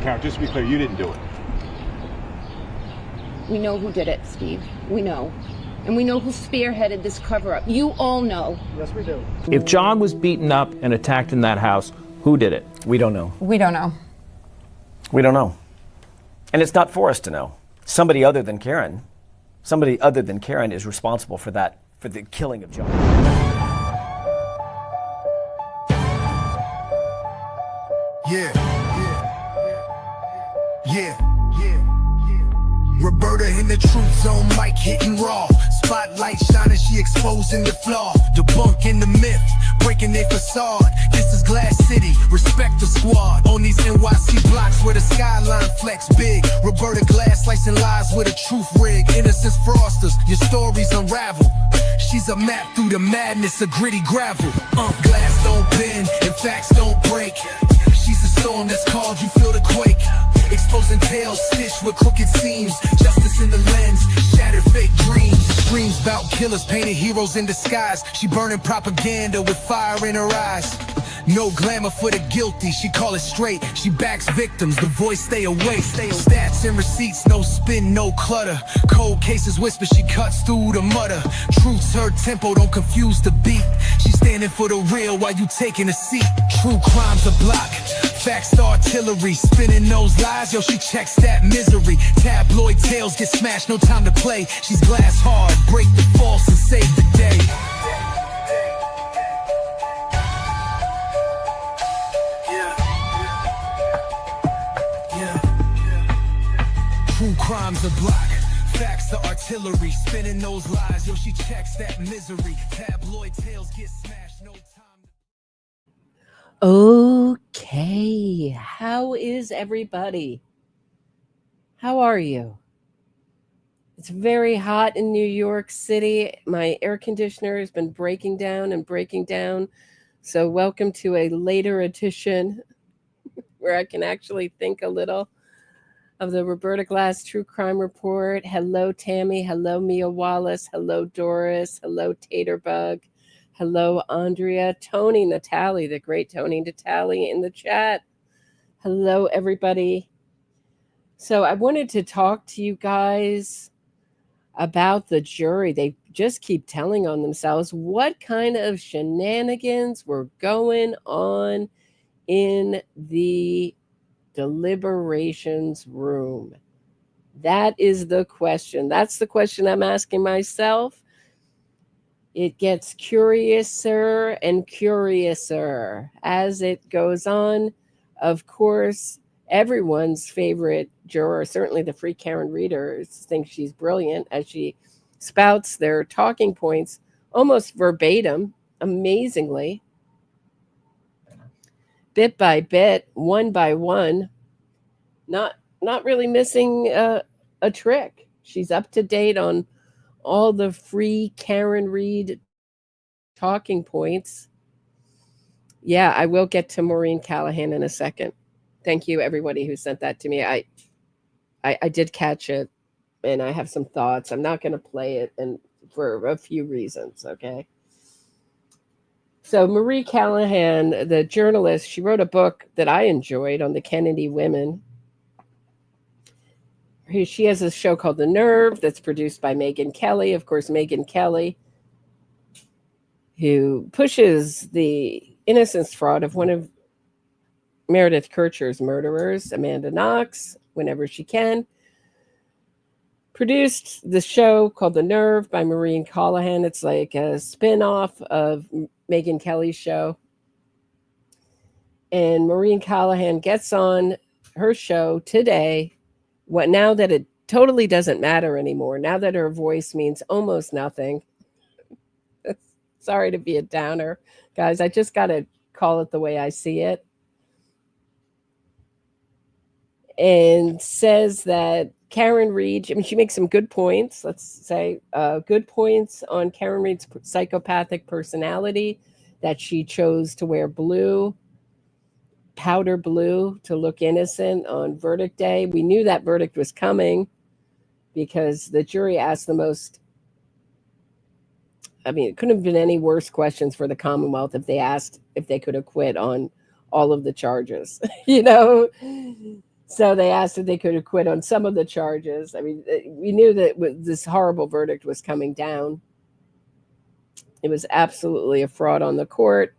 account. Just to be clear, you didn't do it. We know who did it, Steve. We know. And we know who spearheaded this cover-up. You all know. Yes, we do. If John was beaten up and attacked in that house, who did it? We don't know. We don't know. We don't know. And it's not for us to know. Somebody other than Karen is responsible for that, for the killing of John. Yeah. Roberta in the truth zone, mic hitting raw. Spotlight shining, she exposing the flaw. Debunking the myth, breaking their facade. This is Glass City, respect the squad. On these NYC blocks where the skyline flex big. Roberta Glass slicing lies with a truth rig. Innocence frosters, your stories unravel. She's a map through the madness of gritty gravel. Glass don't bend and facts don't break. She's a storm that's called, you feel the quake. Exposing tales stitched with crooked seams. Justice in the lens, shattered fake dreams. Screams about killers, painted heroes in disguise. She burning propaganda with fire in her eyes. No glamour for the guilty, she call it straight. She backs victims, the voice stay awake. Stats and receipts, no spin, no clutter. Cold cases whisper, she cuts through the mutter. Truth's her tempo, don't confuse the beat. She's standing for the real while you taking a seat. True crime's a block, facts the artillery. Spinning those lies, yo, she checks that misery. Tabloid tales get smashed, no time to play. She's glass hard, break the false and save the day. True crime's a block, facts the artillery. Spinning those lies, yo, she checks that misery. Tabloid tales get smashed, no time. Okay, how is everybody? How are you? It's very hot in New York City. My air conditioner has been breaking down and breaking down. So welcome to a later edition where I can actually think a little of the Roberta Glass True Crime Report. Hello, Tammy. Hello, Mia Wallace. Hello, Doris. Hello, Taterbug. Hello, Andrea. Tony Natali, the great Tony Natali in the chat. Hello, everybody. So I wanted to talk to you guys about the jury. They just keep telling on themselves what kind of shenanigans were going on in the deliberations room. That is the question. That's the question I'm asking myself. It gets curiouser and curiouser as it goes on. Of course, everyone's favorite juror, certainly the Free Karen readers, think she's brilliant as she spouts their talking points almost verbatim, amazingly. Bit by bit, one by one, not really missing a trick. She's up to date on all the Free Karen Read talking points. Yeah, I will get to Maureen Callahan in a second. Thank you, everybody who sent that to me. I did catch it, and I have some thoughts. I'm not going to play it, and for a few reasons, okay? So Marie Callahan, the journalist, she wrote a book that I enjoyed on the Kennedy women. She has a show called The Nerve that's produced by Megyn Kelly. Of course, Megyn Kelly, who pushes the innocence fraud of one of Meredith Kercher's murderers, Amanda Knox, whenever she can. Produced the show called The Nerve by Maureen Callahan. It's like a spin-off of Megyn Kelly's show. And Maureen Callahan gets on her show today. Now that it totally doesn't matter anymore, now that her voice means almost nothing. Sorry to be a downer, guys. I just got to call it the way I see it. And says that Karen Reed, I mean, she makes some good points, let's say, good points on Karen Reed's psychopathic personality, that she chose to wear blue, powder blue, to look innocent on verdict day. We knew that verdict was coming because the jury asked the most, I mean, it couldn't have been any worse questions for the Commonwealth if they could acquit on all of the charges, you know? So they asked if they could acquit on some of the charges. I mean, we knew that this horrible verdict was coming down. It was absolutely a fraud on the court.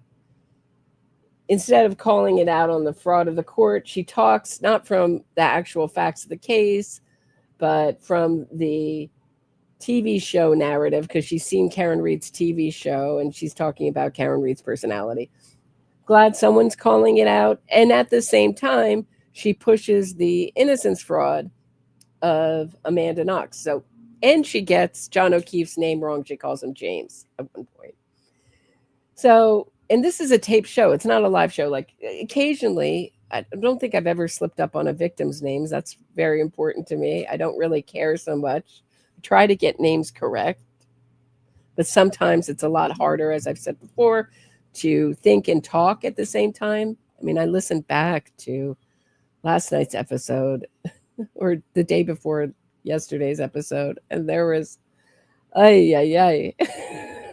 Instead of calling it out on the fraud of the court, she talks not from the actual facts of the case, but from the TV show narrative, because she's seen Karen Reed's TV show and she's talking about Karen Reed's personality. Glad someone's calling it out. And at the same time, she pushes the innocence fraud of Amanda Knox. So, and she gets John O'Keefe's name wrong. She calls him James at one point. So, and this is a tape show. It's not a live show. Like occasionally, I don't think I've ever slipped up on a victim's names. That's very important to me. I don't really care so much. I try to get names correct, but sometimes it's a lot harder, as I've said before, to think and talk at the same time. I mean, I listened back to last night's episode or the day before yesterday's episode, and there was, ay, ay, ay,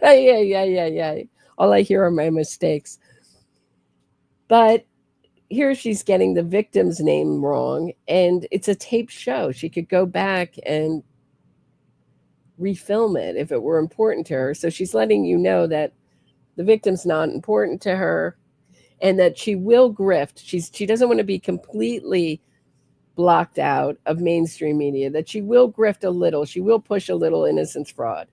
ay, ay, ay, ay, ay. All I hear are my mistakes. But here she's getting the victim's name wrong, and it's a tape show. She could go back and refilm it if it were important to her. So she's letting you know that the victim's not important to her and that she will grift. She doesn't want to be completely blocked out of mainstream media, that she will grift a little. She will push a little innocence fraud.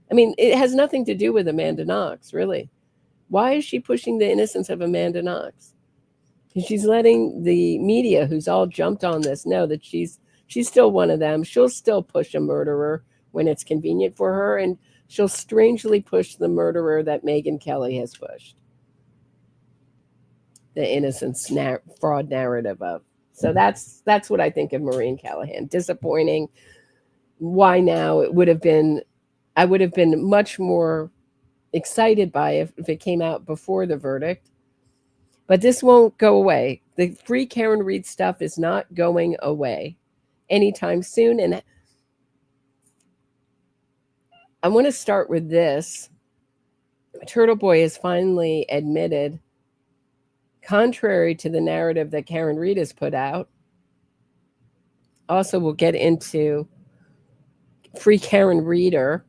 I mean, it has nothing to do with Amanda Knox, really. Why is she pushing the innocence of Amanda Knox? She's letting the media, who's all jumped on this, know that she's still one of them. She'll still push a murderer when it's convenient for her, and she'll strangely push the murderer that Megyn Kelly has pushed the innocence fraud narrative of. So that's what I think of Maureen Callahan. Disappointing. Why now? I would have been much more excited by it if it came out before the verdict. But this won't go away. The free Karen Reed stuff is not going away anytime soon. And I want to start with this. Turtle Boy has finally admitted, contrary to the narrative that Karen Reed has put out. Also, we'll get into free Karen Reeder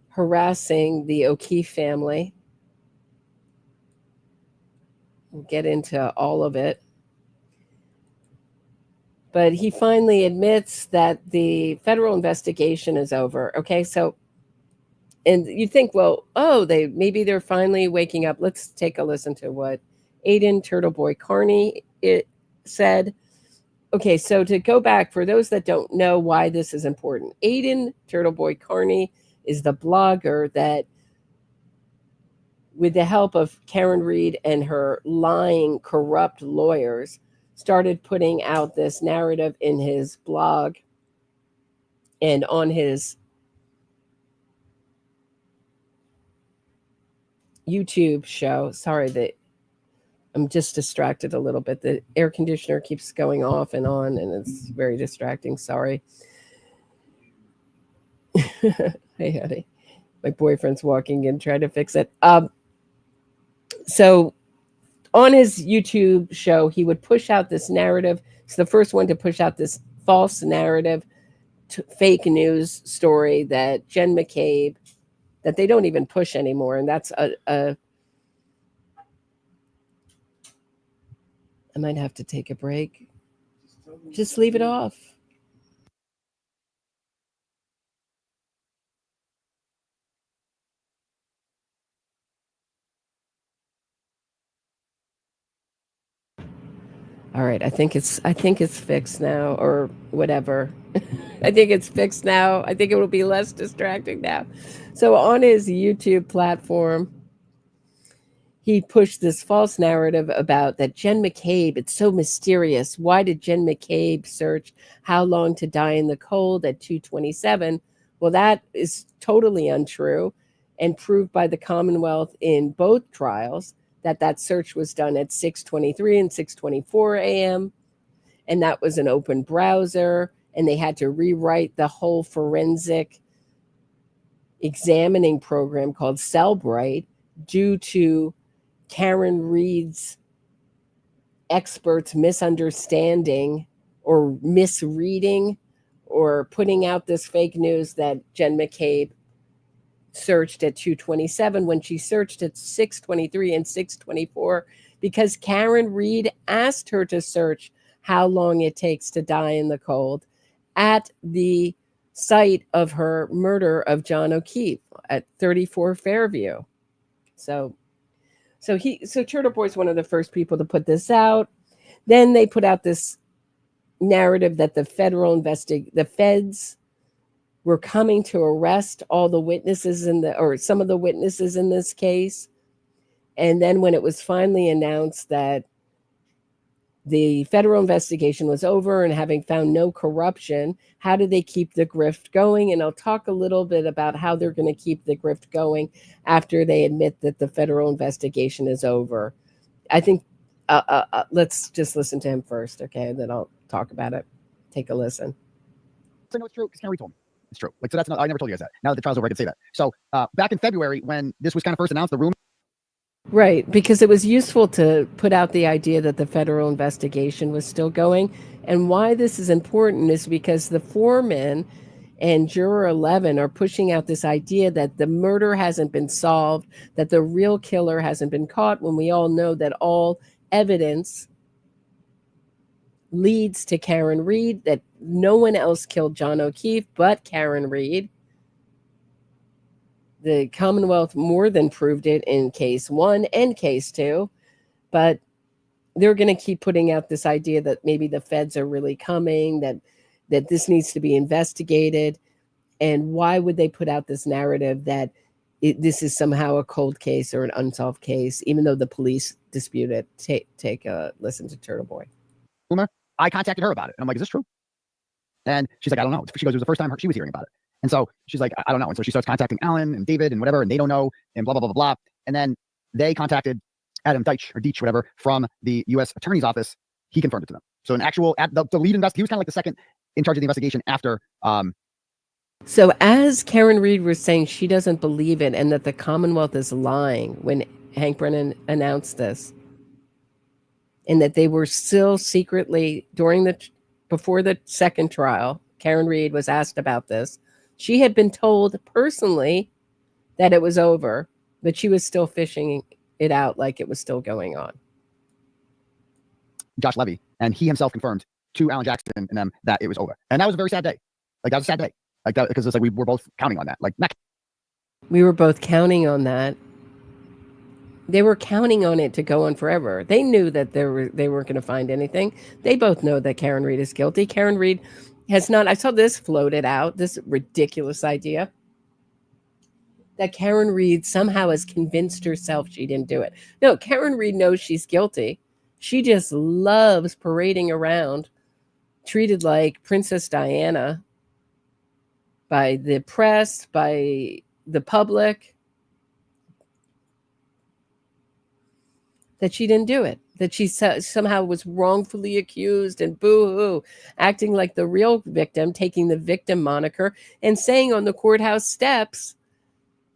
harassing the O'Keefe family. We'll get into all of it. But he finally admits that the federal investigation is over. Okay, so, and you think, well, maybe they're finally waking up. Let's take a listen to what Aidan Turtle Boy Carney said. Okay, so to go back, for those that don't know why this is important, Aidan Turtle Boy Carney is the blogger that, with the help of Karen Reed and her lying, corrupt lawyers, started putting out this narrative in his blog and on his YouTube show. Sorry that I'm just distracted a little bit. The air conditioner keeps going off and on, and it's very distracting. Sorry. Hey, honey. My boyfriend's walking in, trying to fix it. So on his YouTube show, he would push out this narrative. He's the first one to push out this false narrative, fake news story that Jen McCabe, that they don't even push anymore. And that's I might have to take a break. Just leave it off. All right, I think it's fixed now, or whatever. I think it's fixed now. I think it will be less distracting now. So on his YouTube platform, he pushed this false narrative about that Jen McCabe, it's so mysterious. Why did Jen McCabe search how long to die in the cold at 2:27? Well, that is totally untrue and proved by the Commonwealth in both trials that search was done at 6:23 and 6:24 a.m. And that was an open browser, and they had to rewrite the whole forensic examining program called Cellbrite due to Karen Reed's experts misunderstanding or misreading or putting out this fake news that Jen McCabe searched at 2:27 when she searched at 6:23 and 6:24 because Karen Reed asked her to search how long it takes to die in the cold at the site of her murder of John O'Keefe at 34 Fairview. So Turtle Boy's one of the first people to put this out. Then they put out this narrative that the feds were coming to arrest all the witnesses or some of the witnesses in this case. And then when it was finally announced that the federal investigation was over and having found no corruption, how do they keep the grift going? And I'll talk a little bit about how they're going to keep the grift going after they admit that the federal investigation is over. I think let's just listen to him first, okay? Then I'll talk about it. Take a listen. So no, it's true because Karen Reed told me. It's true. Like, so that's not, I never told you guys that. Now that the trial's over, I can say that. So back in February, when this was kind of first announced, the rumor. Right, because it was useful to put out the idea that the federal investigation was still going. And why this is important is because the foreman and Juror 11 are pushing out this idea that the murder hasn't been solved, that the real killer hasn't been caught, when we all know that all evidence leads to Karen Reed, that no one else killed John O'Keefe but Karen Reed. The Commonwealth more than proved it in case 1 and case 2, but they're going to keep putting out this idea that maybe the feds are really coming, that this needs to be investigated. And why would they put out this narrative that this is somehow a cold case or an unsolved case, even though the police dispute it? Take a listen to Turtle Boy. I contacted her about it. And I'm like, is this true? And she's like, I don't know. She goes, it was the first time she was hearing about it. And so she's like, I don't know. And so she starts contacting Ellen and David and whatever, and they don't know, and blah, blah, blah, blah, blah. And then they contacted Adam Deitch, whatever, from the U.S. Attorney's Office. He confirmed it to them. So an actual, the lead investor, he was kind of like the second in charge of the investigation after. So as Karen Reed was saying, she doesn't believe it and that the Commonwealth is lying when Hank Brennan announced this. And that they were still secretly, before the second trial, Karen Reed was asked about this. She had been told personally that it was over, but she was still fishing it out like it was still going on. Josh Levy, and he himself confirmed to Alan Jackson and them that it was over. And that was a very sad day. Like, that was a sad day. Like, that, because it's like we were both counting on that. Like, we were both counting on that. They were counting on it to go on forever. They knew that they weren't going to find anything. They both know that Karen Reed is guilty. Karen Reed has not. I saw this floated out, this ridiculous idea that Karen Reed somehow has convinced herself she didn't do it. No, Karen Reed knows she's guilty. She just loves parading around, treated like Princess Diana by the press, by the public, that she didn't do it, that she somehow was wrongfully accused and boo-hoo, acting like the real victim, taking the victim moniker and saying on the courthouse steps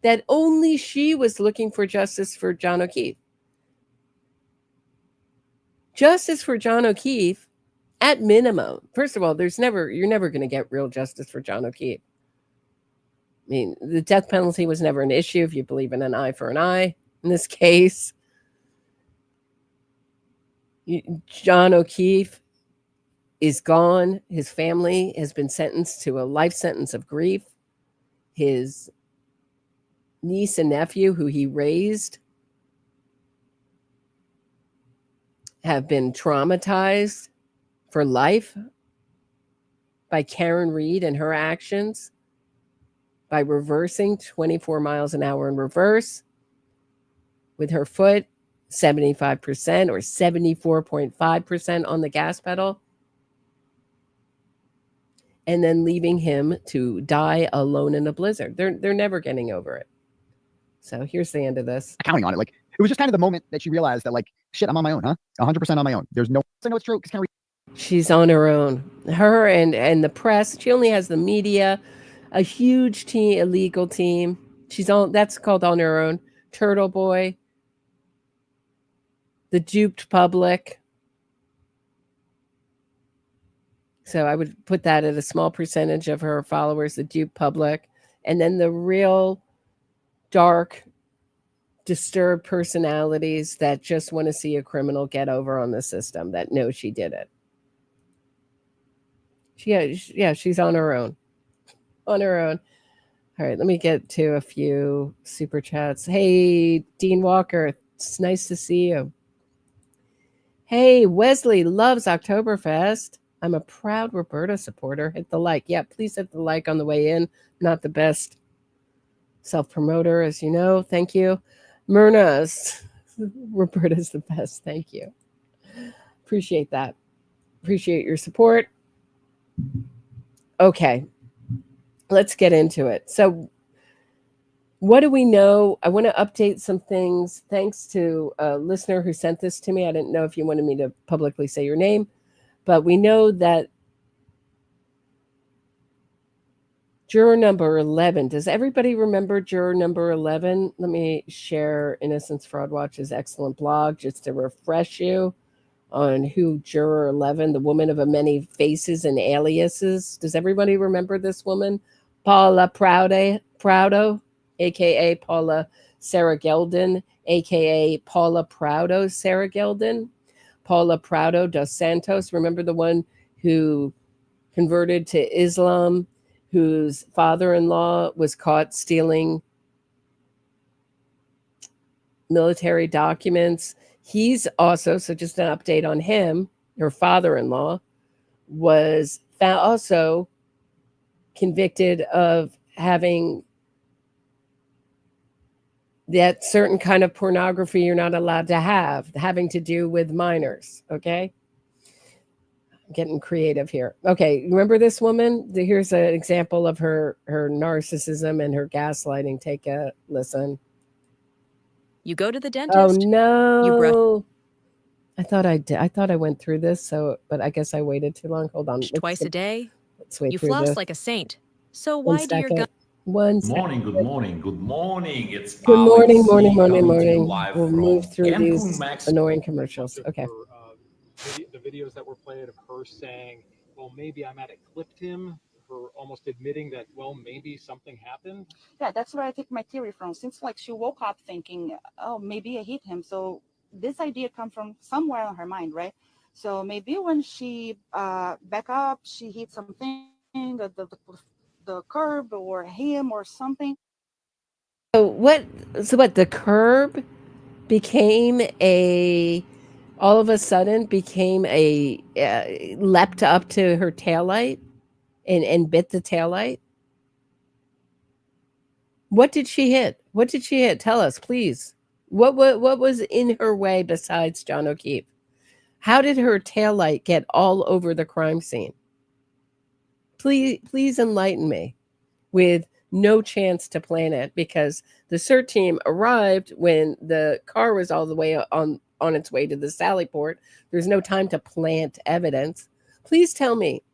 that only she was looking for justice for John O'Keefe. Justice for John O'Keefe, at minimum. First of all, you're never going to get real justice for John O'Keefe. I mean, the death penalty was never an issue if you believe in an eye for an eye in this case. John O'Keefe is gone. His family has been sentenced to a life sentence of grief. His niece and nephew, who he raised, have been traumatized for life by Karen Reed and her actions, by reversing 24 miles an hour in reverse with her foot 75% or 74.5% on the gas pedal, and then leaving him to die alone in a blizzard. They're never getting over it. So here's the end of this. Counting on it. Like, it was just kind of the moment that she realized that, like, shit, I'm on my own, huh? 100% on my own. There's no, I know it's true. She's on her own. Her and the press. She only has the media, a huge team, a legal team. That's called on her own. Turtle Boy, the duped public, So I would put that at a small percentage of her followers, the dupe public, and then the real dark, disturbed personalities that just want to see a criminal get over on the system, that know she did it. Yeah, she's on her own. On her own. All right, let me get to a few super chats. Hey, Dean Walker, it's nice to see you. Hey, Wesley loves Octoberfest. I'm a proud Roberta supporter. Hit the like. Yeah, please hit the like on the way in. Not the best self-promoter, as you know. Thank you. Myrna's. Roberta's the best. Thank you. Appreciate that. Appreciate your support. Okay. Let's get into it. So what do we know? I want to update some things. Thanks to a listener who sent this to me. I didn't know if you wanted me to publicly say your name, but we know that juror number 11. Does everybody remember juror number 11? Let me share Innocence Fraud Watch's excellent blog just to refresh you on who juror 11, the woman of many faces and aliases. Does everybody remember this woman? Paula Proudo, a.k.a. Paula Sarah Geldin, a.k.a. Paula Proudo Sarah Geldin. Paula Proudo dos Santos. Remember the one who converted to Islam, whose father-in-law was caught stealing military documents. He's also, so just an update on him, her father-in-law was also convicted of having that certain kind of pornography you're not allowed to have, having to do with minors, okay? I'm getting creative here. Okay, remember this woman? Here's an example of her narcissism and her gaslighting. Take a listen. You go to the dentist. Oh no! I thought I did. I thought I went through this, but I guess I waited too long. Hold on. Twice a day. Let's wait. You through floss this. like a saint. So why do your gums? Good morning. It's good morning. live We'll from move through Cancun, these Mexico. annoying commercials. Okay. The videos that were played of her saying, well, maybe I might have clipped him, her almost admitting that, well, maybe something happened. Yeah, that's where I take my theory from. Since like she woke up thinking, oh, maybe I hit him. So this idea come from somewhere in her mind, right? So maybe when she back up, she hit something, the curb or him or something. So what the curb became all of a sudden became leapt up to her taillight and bit the taillight? What did she hit? Tell us, please. What was in her way besides John O'Keefe? How did her taillight get all over the crime scene? Please enlighten me, with no chance to plan it, because the CERT team arrived when the car was all the way on its way to the Sally Port. There's no time to plant evidence. Please tell me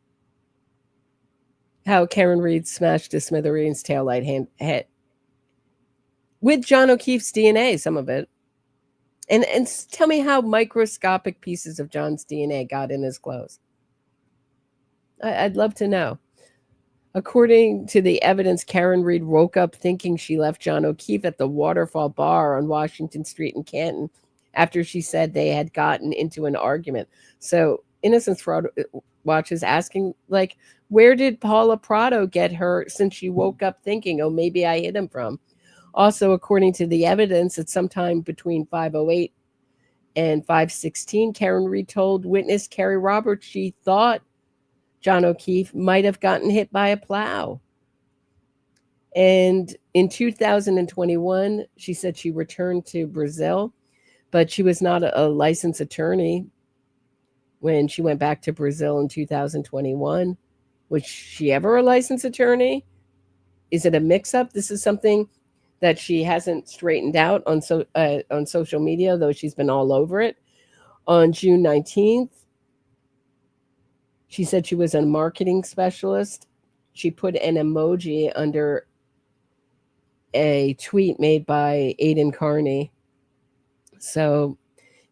how Karen Reed smashed a smithereens taillight head with John O'Keefe's DNA, some of it. And tell me how microscopic pieces of John's DNA got in his clothes. I'd love to know. According to the evidence, Karen Reed woke up thinking she left John O'Keefe at the Waterfall Bar on Washington Street in Canton after she said they had gotten into an argument. So Innocence Fraud Watch is asking, like, where did Paula Prado get her since she woke up thinking, oh, maybe I hit him from? Also, according to the evidence, at sometime between 5:08 and 5:16, Karen Reed told witness Carrie Roberts she thought John O'Keefe might have gotten hit by a plow. And in 2021, she said she returned to Brazil, but she was not a licensed attorney when she went back to Brazil in 2021. Was she ever a licensed attorney? Is it a mix-up? This is something that she hasn't straightened out on social media, though she's been all over it. On June 19th, she said she was a marketing specialist. She put an emoji under a tweet made by Aidan Carney. So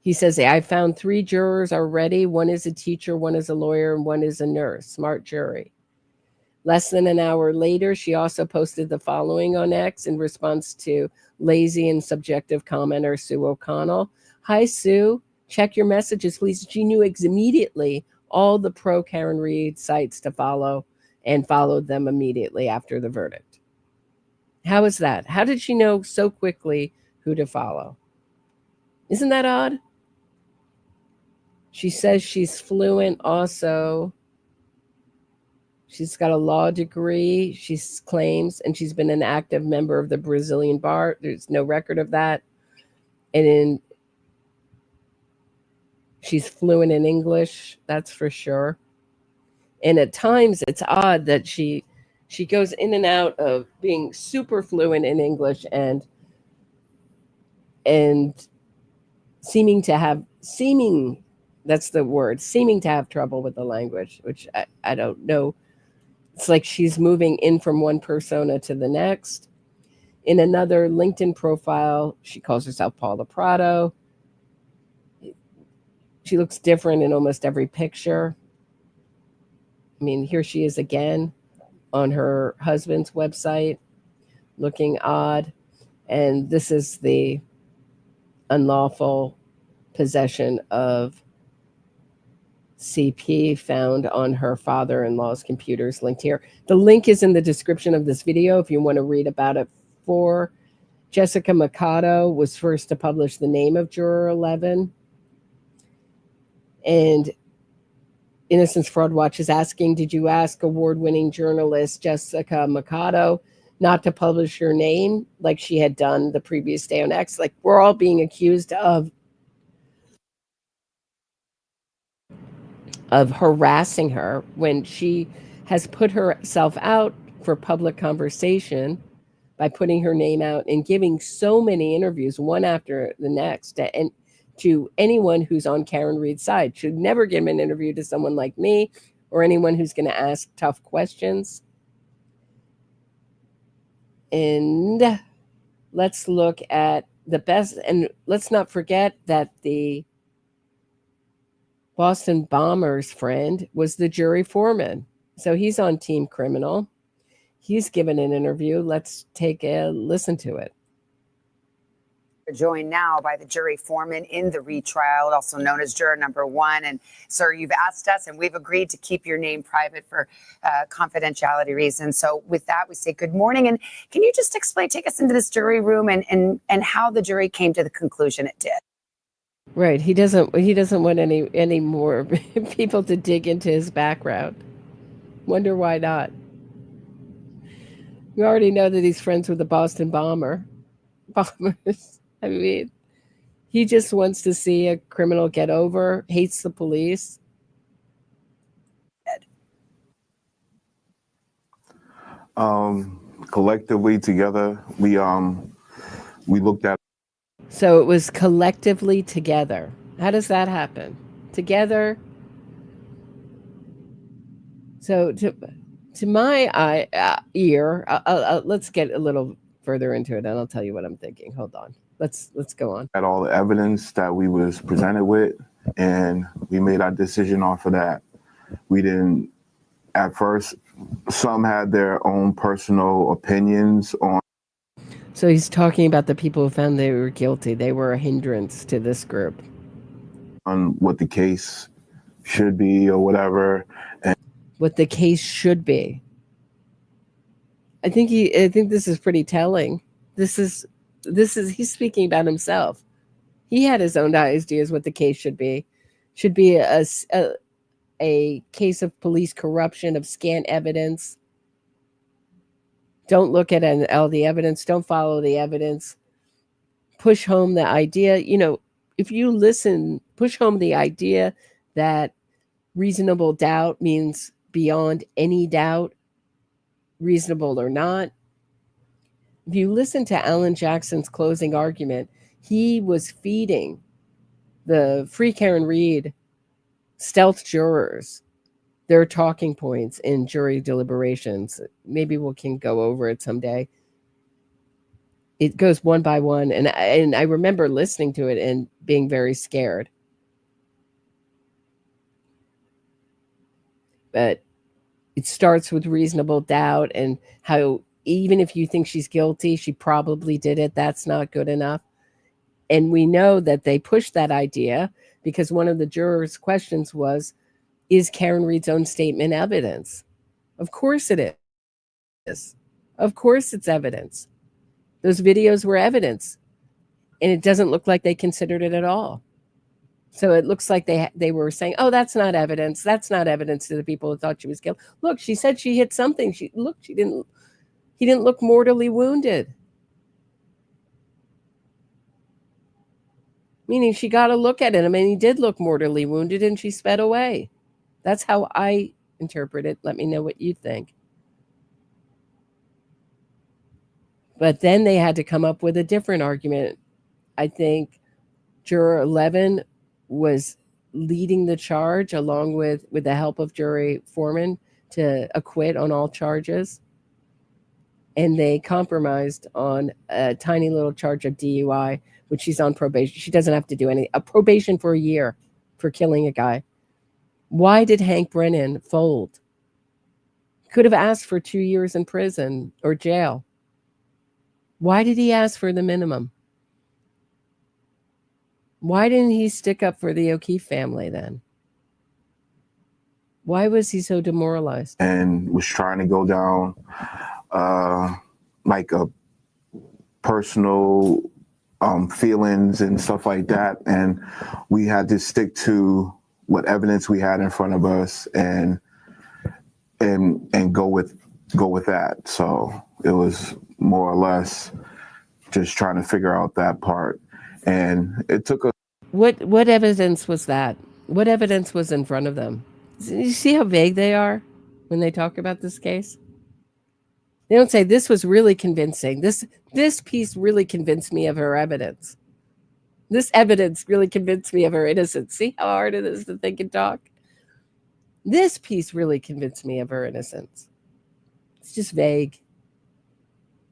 He says, I found 3 jurors already. One is a teacher, one is a lawyer, and one is a nurse. Smart jury. Less than an hour later, she also posted the following on X in response to lazy and subjective commenter Sue O'Connell. Hi, Sue. Check your messages, please. She knew immediately all the pro Karen Reed sites to follow and followed them immediately after the verdict. How is that? How did she know so quickly who to follow? Isn't that odd? She says she's fluent also. She's got a law degree, she claims, and she's been an active member of the Brazilian bar. There's no record of that. She's fluent in English, that's for sure. And at times it's odd that she goes in and out of being super fluent in English and seeming to have trouble with the language, which I don't know. It's like she's moving in from one persona to the next. In another LinkedIn profile, she calls herself Paula Prado. She looks different in almost every picture. I mean, here she is again on her husband's website, looking odd. And this is the unlawful possession of CP found on her father-in-law's computers, linked here. The link is in the description of this video if you want to read about it. Jessica Mikado was first to publish the name of Juror 11. And Innocence Fraud Watch is asking, did you ask award-winning journalist Jessica Mikado not to publish her name like she had done the previous day on X? Like, we're all being accused of harassing her when she has put herself out for public conversation by putting her name out and giving so many interviews, one after the next, and to anyone who's on Karen Reed's side. Should never give an interview to someone like me or anyone who's going to ask tough questions. And let's look at the best, and let's not forget that the Boston Bombers friend was the jury foreman. So he's on Team Criminal. He's given an interview. Let's take a listen to it. We're joined now by the jury foreman in the retrial, also known as juror number 1. And sir, you've asked us and we've agreed to keep your name private for confidentiality reasons. So with that, we say good morning. And can you just take us into this jury room and how the jury came to the conclusion it did? Right. He doesn't want any more people to dig into his background. Wonder why not. We already know that he's friends with the Boston Bombers. I mean, he just wants to see a criminal get over, hates the police. Collectively together, we looked at. So it was collectively together. How does that happen? Together. So to my ear, let's get a little further into it, and I'll tell you what I'm thinking. Hold on. Let's go on. At all the evidence that we was presented with, and we made our decision off of that. We didn't, at first, some had their own personal opinions on. So he's talking about the people who found they were guilty. They were a hindrance to this group. On what the case should be or whatever. And what the case should be. I think this is pretty telling. He's speaking about himself. He had his own ideas what the case should be. Should be a case of police corruption, of scant evidence. Don't look at all the evidence. Don't follow the evidence. Push home the idea. If you listen, push home the idea that reasonable doubt means beyond any doubt, reasonable or not. If you listen to Alan Jackson's closing argument, he was feeding the Free Karen Reed stealth jurors their talking points in jury deliberations. Maybe we can go over it someday. it goes one by one. And I remember listening to it and being very scared. But it starts with reasonable doubt and how even if you think she's guilty, she probably did it. That's not good enough. And we know that they pushed that idea because one of the jurors' questions was, is Karen Reed's own statement evidence? Of course it is. Of course it's evidence. Those videos were evidence. And it doesn't look like they considered it at all. So it looks like they were saying, oh, that's not evidence. That's not evidence to the people who thought she was guilty. Look, she said she hit something. He didn't look mortally wounded. Meaning she got a look at him and he did look mortally wounded and she sped away. That's how I interpret it. Let me know what you think. But then they had to come up with a different argument. I think Juror 11 was leading the charge along with the help of jury foreman to acquit on all charges. And they compromised on a tiny little charge of DUI, which she's on probation. She doesn't have to do a probation for a year for killing a guy. Why did Hank Brennan fold? Could have asked for 2 years in prison or jail. Why did he ask for the minimum? Why didn't he stick up for the O'Keefe family then? Why was he so demoralized? And was trying to go down like a personal feelings and stuff like that. And we had to stick to what evidence we had in front of us and go with that. So it was more or less just trying to figure out that part. And it took a... What evidence was that? What evidence was in front of them? You see how vague they are when they talk about this case? They don't say this was really convincing. This piece really convinced me of her evidence. This evidence really convinced me of her innocence. See how hard it is that they can talk? This piece really convinced me of her innocence. It's just vague.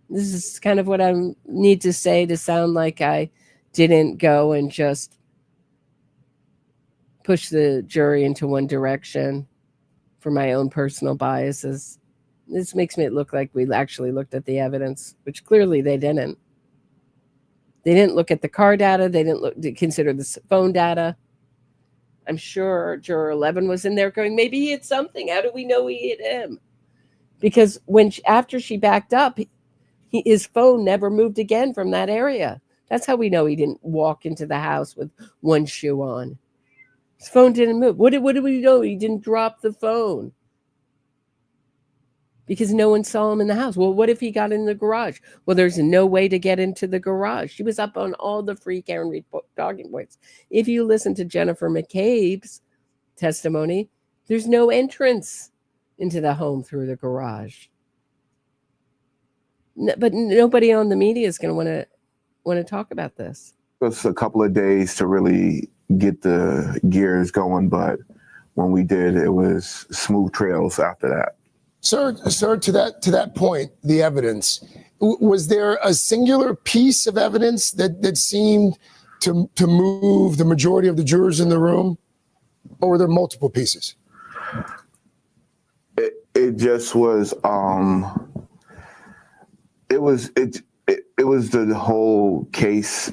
This is kind of what I need to say to sound like I didn't go and just push the jury into one direction for my own personal biases. This makes me look like we actually looked at the evidence, which clearly they didn't. They didn't look at the car data. They didn't consider the phone data. I'm sure Juror 11 was in there going, maybe he hit something. How do we know he hit him? Because after she backed up, his phone never moved again from that area. That's how we know he didn't walk into the house with one shoe on. His phone didn't move. What did we know? He didn't drop the phone. Because no one saw him in the house. Well, what if he got in the garage? Well, there's no way to get into the garage. She was up on all the free Karen Reed talking points. If you listen to Jennifer McCabe's testimony, there's no entrance into the home through the garage. But nobody on the media is going to want to talk about this. It was a couple of days to really get the gears going, but when we did, it was smooth trails after that. Sir, to that point, the evidence, was there a singular piece of evidence that seemed to move the majority of the jurors in the room, or were there multiple pieces? It just was. It was the whole case.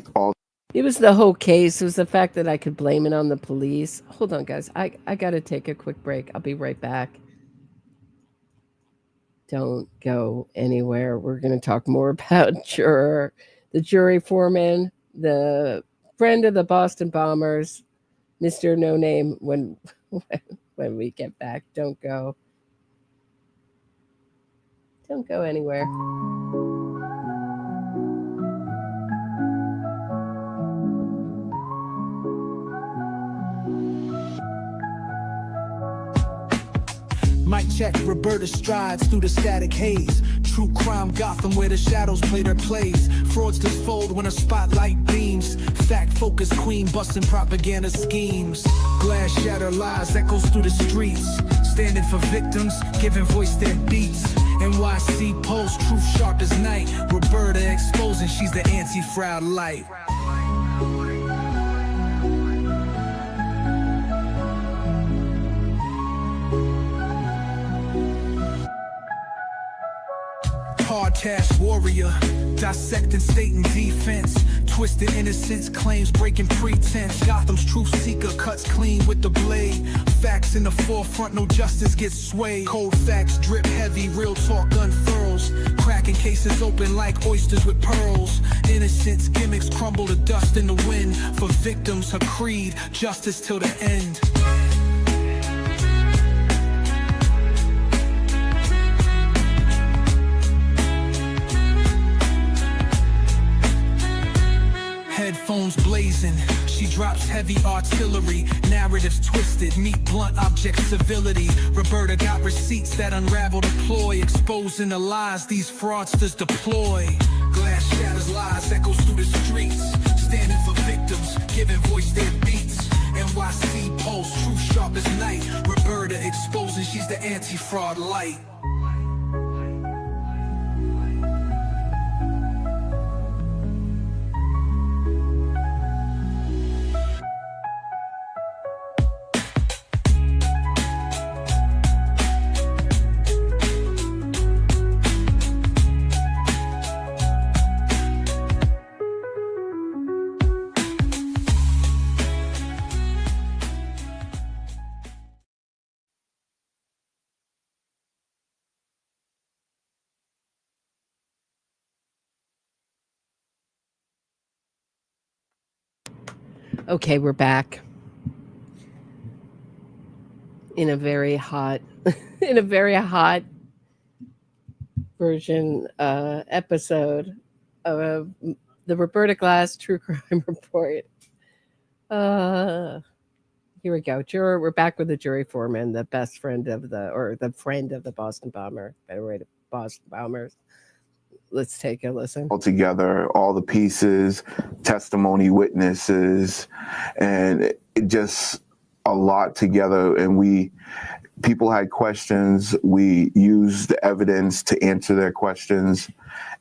It was the whole case. It was the fact that I could blame it on the police. Hold on, guys. I got to take a quick break. I'll be right back. Don't go anywhere. We're going to talk more about the jury foreman, the friend of the Boston Bombers, Mr. No Name, when we get back. Don't go. Don't go anywhere. Mic check, Roberta strides through the static haze. True crime Gotham where the shadows play their plays. Fraudsters fold when a spotlight beams. Fact-focused queen busting propaganda schemes. Glass shatter lies echoes through the streets. standing for victims, giving voice their beats. NYC Post, truth sharp as night. Roberta exposing, she's the anti-fraud light. Hard cash warrior, dissecting state and defense. Twisted innocence, claims breaking pretense. Gotham's truth seeker cuts clean with the blade. Facts in the forefront, no justice gets swayed. Cold facts drip heavy, real talk unfurls. Cracking cases open like oysters with pearls. Innocence gimmicks crumble to dust in the wind. For victims, her creed, justice till the end. Headphones blazing, she drops heavy artillery. Narratives twisted, meet blunt object civility. Roberta got receipts that unravel the ploy, exposing the lies these fraudsters deploy. Glass shatters lies, echoes through the streets. Standing for victims, giving voice their beats. NYC Post, truth sharp as night. Roberta exposing, she's the anti-fraud light. Okay, we're back in a very hot, version episode of the Roberta Glass True Crime Report. Here we go. We're back with the jury foreman, the best friend of the friend of the Boston bomber. Better way to Boston bombers. Let's take a listen. All together, all the pieces, testimony, witnesses, and it just a lot together. And people had questions. We used the evidence to answer their questions,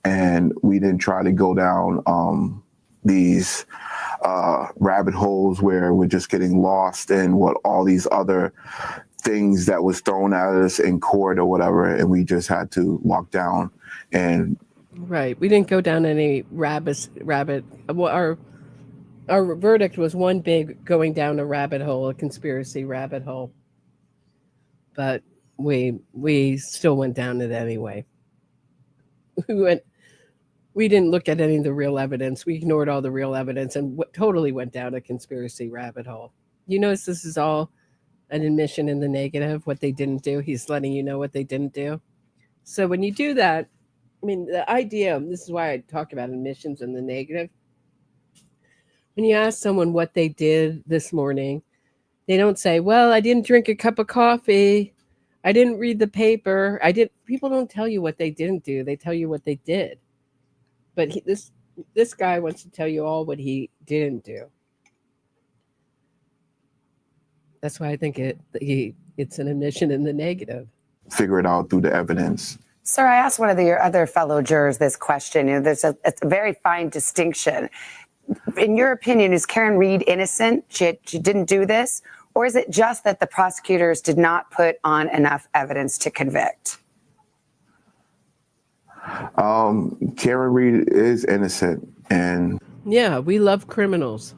and we didn't try to go down these rabbit holes where we're just getting lost in what all these other things that was thrown at us in court or whatever. And we just had to lock down and. Right. We didn't go down any rabbit. Our verdict was one big going down a rabbit hole, a conspiracy rabbit hole. But we still went down it anyway. We didn't look at any of the real evidence. We ignored all the real evidence and totally went down a conspiracy rabbit hole. You notice this is all an admission in the negative, what they didn't do. He's letting you know what they didn't do. So when you do that, I mean, the idea, this is why I talk about admissions in the negative. When you ask someone what they did this morning, they don't say, well, I didn't drink a cup of coffee. I didn't read the paper. People don't tell you what they didn't do. They tell you what they did. But this guy wants to tell you all what he didn't do. That's why I think it's an admission in the negative. Figure it out through the evidence. Sir, I asked one of your other fellow jurors this question. It's a very fine distinction. In your opinion, is Karen Reed innocent? She didn't do this? Or is it just that the prosecutors did not put on enough evidence to convict? Karen Reed is innocent. And yeah, we love criminals.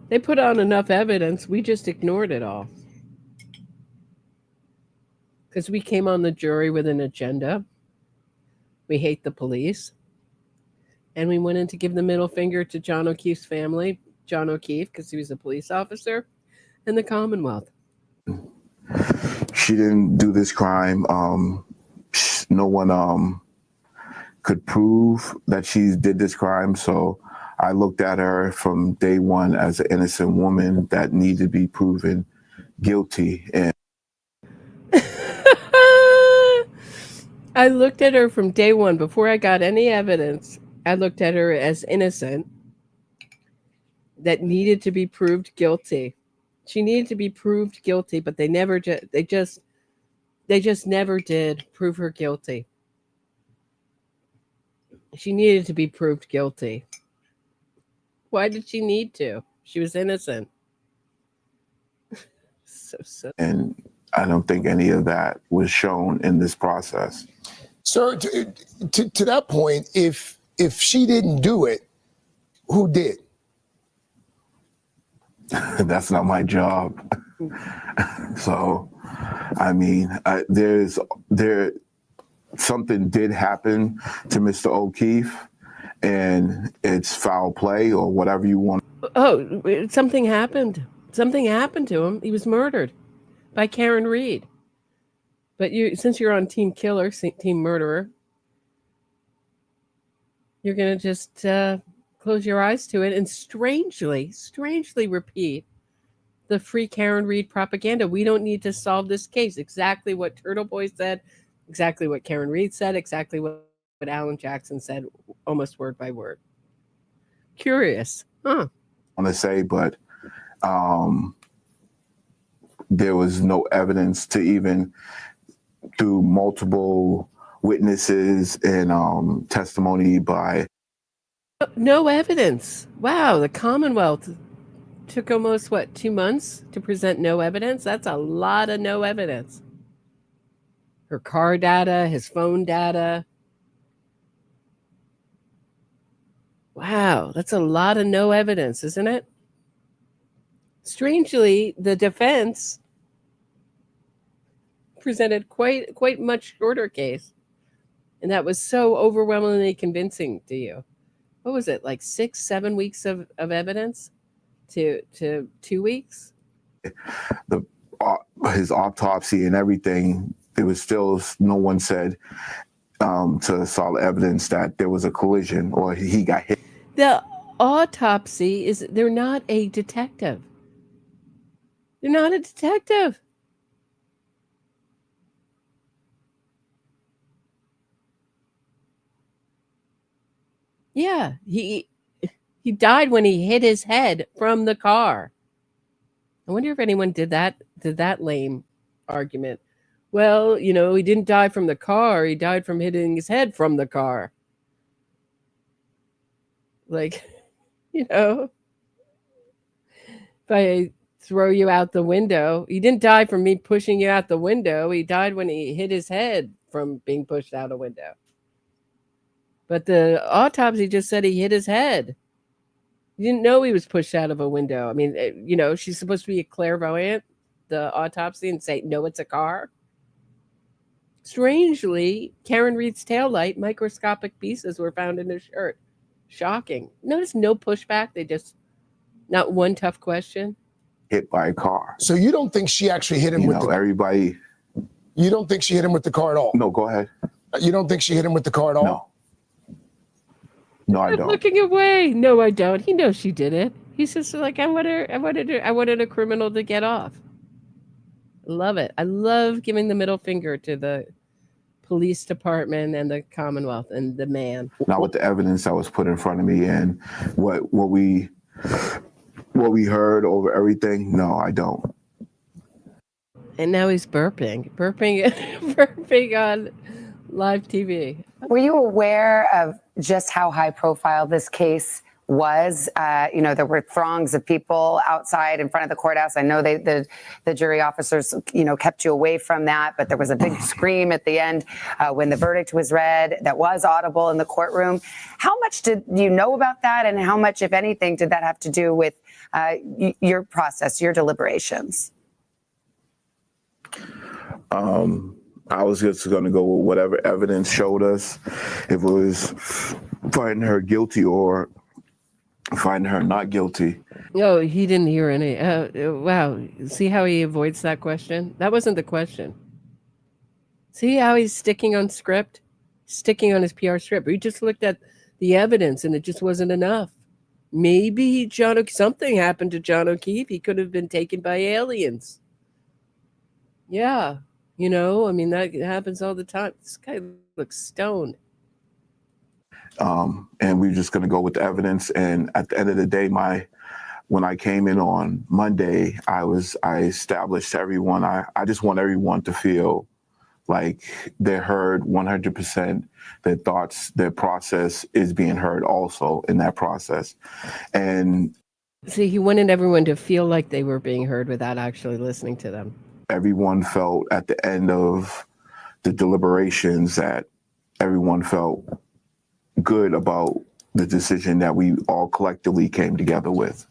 They put on enough evidence. We just ignored it all. Because we came on the jury with an agenda. We hate the police. And we went in to give the middle finger to John O'Keefe's family, John O'Keefe, because he was a police officer, and the Commonwealth. She didn't do this crime. No one could prove that she did this crime. So I looked at her from day one as an innocent woman that needed to be proven guilty. And I looked at her from day one. Before I got any evidence, I looked at her as innocent that needed to be proved guilty. She needed to be proved guilty, but they just never did prove her guilty. She needed to be proved guilty. Why did she need to? She was innocent. So. And I don't think any of that was shown in this process. Sir, to that point, if she didn't do it, who did? That's not my job. So, I mean, something did happen to Mr. O'Keefe, and it's foul play or whatever you want. Oh, something happened. Something happened to him. He was murdered by Karen Reed. But since you're on Team Killer, Team Murderer, you're going to just close your eyes to it and strangely repeat the Free Karen Reed propaganda. We don't need to solve this case. Exactly what Turtle Boy said, exactly what Karen Reed said, exactly what Alan Jackson said, almost word by word. Curious. Huh. I want to say, but there was no evidence to even through multiple witnesses and testimony by. No evidence. Wow, the Commonwealth took almost 2 months to present no evidence? That's a lot of no evidence. Her car data, his phone data. Wow, that's a lot of no evidence, isn't it? Strangely, the defense presented quite much shorter case, and that was so overwhelmingly convincing to you. What was it, like 6-7 weeks of evidence to 2 weeks? His autopsy and everything, there was still no one said to solid evidence that there was a collision or he got hit. The autopsy they're not a detective. They're not a detective. Yeah, he died when he hit his head from the car. I wonder if anyone did that lame argument. Well, he didn't die from the car. He died from hitting his head from the car. Like, if I throw you out the window, he didn't die from me pushing you out the window. He died when he hit his head from being pushed out a window. But the autopsy just said he hit his head. He didn't know he was pushed out of a window. I mean, she's supposed to be a clairvoyant, the autopsy, and say, no, it's a car. Strangely, Karen Reed's taillight, microscopic pieces were found in his shirt. Shocking. Notice no pushback. They just, not one tough question. Hit by a car. So you don't think she actually hit him with everybody. You don't think she hit him with the car at all? No, go ahead. You don't think she hit him with the car at all? No, I I'm don't. looking away. No, I don't. He knows she did it. He's just like, I wanted a criminal to get off. Love it. I love giving the middle finger to the police department and the Commonwealth and the man. Not with the evidence that was put in front of me and what we heard over everything. No, I don't. And now he's burping on live TV. Were you aware of just how high profile this case was? There were throngs of people outside in front of the courthouse. I know the jury officers, kept you away from that, but there was a big scream at the end when the verdict was read that was audible in the courtroom. How much did you know about that, and how much, if anything, did that have to do with your process, your deliberations? I was just going to go with whatever evidence showed us. If it was finding her guilty or finding her not guilty. No, he didn't hear any. Wow. See how he avoids that question? That wasn't the question. See how he's sticking on script? Sticking on his PR script. We just looked at the evidence and it just wasn't enough. Maybe something happened to John O'Keefe. He could have been taken by aliens. Yeah. That happens all the time. This guy looks stoned. And we're just going to go with the evidence. And at the end of the day, my when I came in on Monday, I established to everyone, I just want everyone to feel like they're heard 100%, their thoughts, their process is being heard also in that process. And see, he wanted everyone to feel like they were being heard without actually listening to them. Everyone felt at the end of the deliberations that everyone felt good about the decision that we all collectively came together with.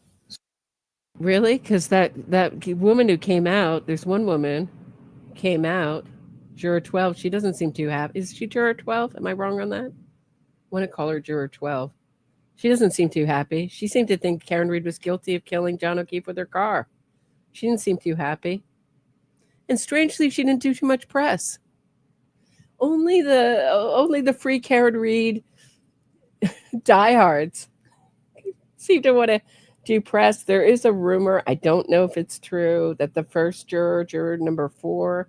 Really? Because that woman who came out, there's one woman came out, Juror 12. She doesn't seem too happy. Is she Juror 12? Am I wrong on that? I want to call her Juror 12. She doesn't seem too happy. She seemed to think Karen Reed was guilty of killing John O'Keefe with her car. She didn't seem too happy. And strangely, she didn't do too much press. Only the free Karen Reed diehards seem to want to do press. There is a rumor, I don't know if it's true, that the first juror number 4,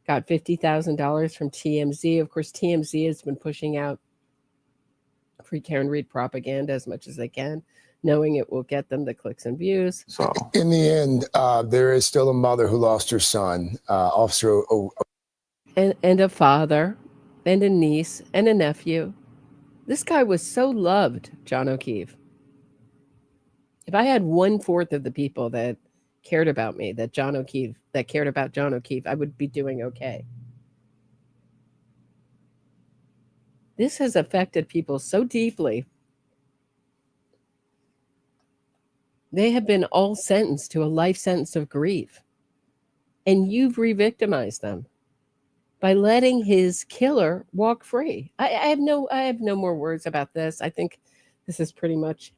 got $50,000 from TMZ. Of course, TMZ has been pushing out free Karen Reed propaganda as much as they can, knowing it will get them the clicks and views. So in the end, there is still a mother who lost her son, Officer and a father, and a niece, and a nephew. This guy was so loved, John O'Keefe. If I had 1/4 of the people that cared about me, that cared about John O'Keefe, I would be doing okay. This has affected people so deeply. They have been all sentenced to a life sentence of grief. And you've re-victimized them by letting his killer walk free. I have no more words about this. I think this is pretty much,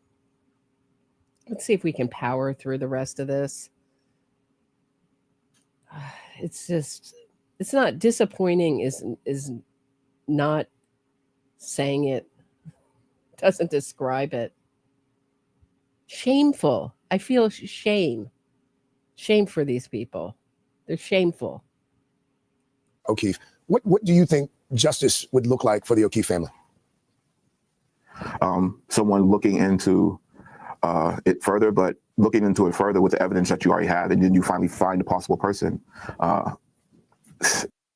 let's see if we can power through the rest of this. It's not disappointing is not saying it, doesn't describe it. Shameful. I feel shame for these people. They're shameful. O'Keefe. What do you think justice would look like for the O'Keefe family? Someone looking into it further, but looking into it further with the evidence that you already have, and then you finally find a possible person.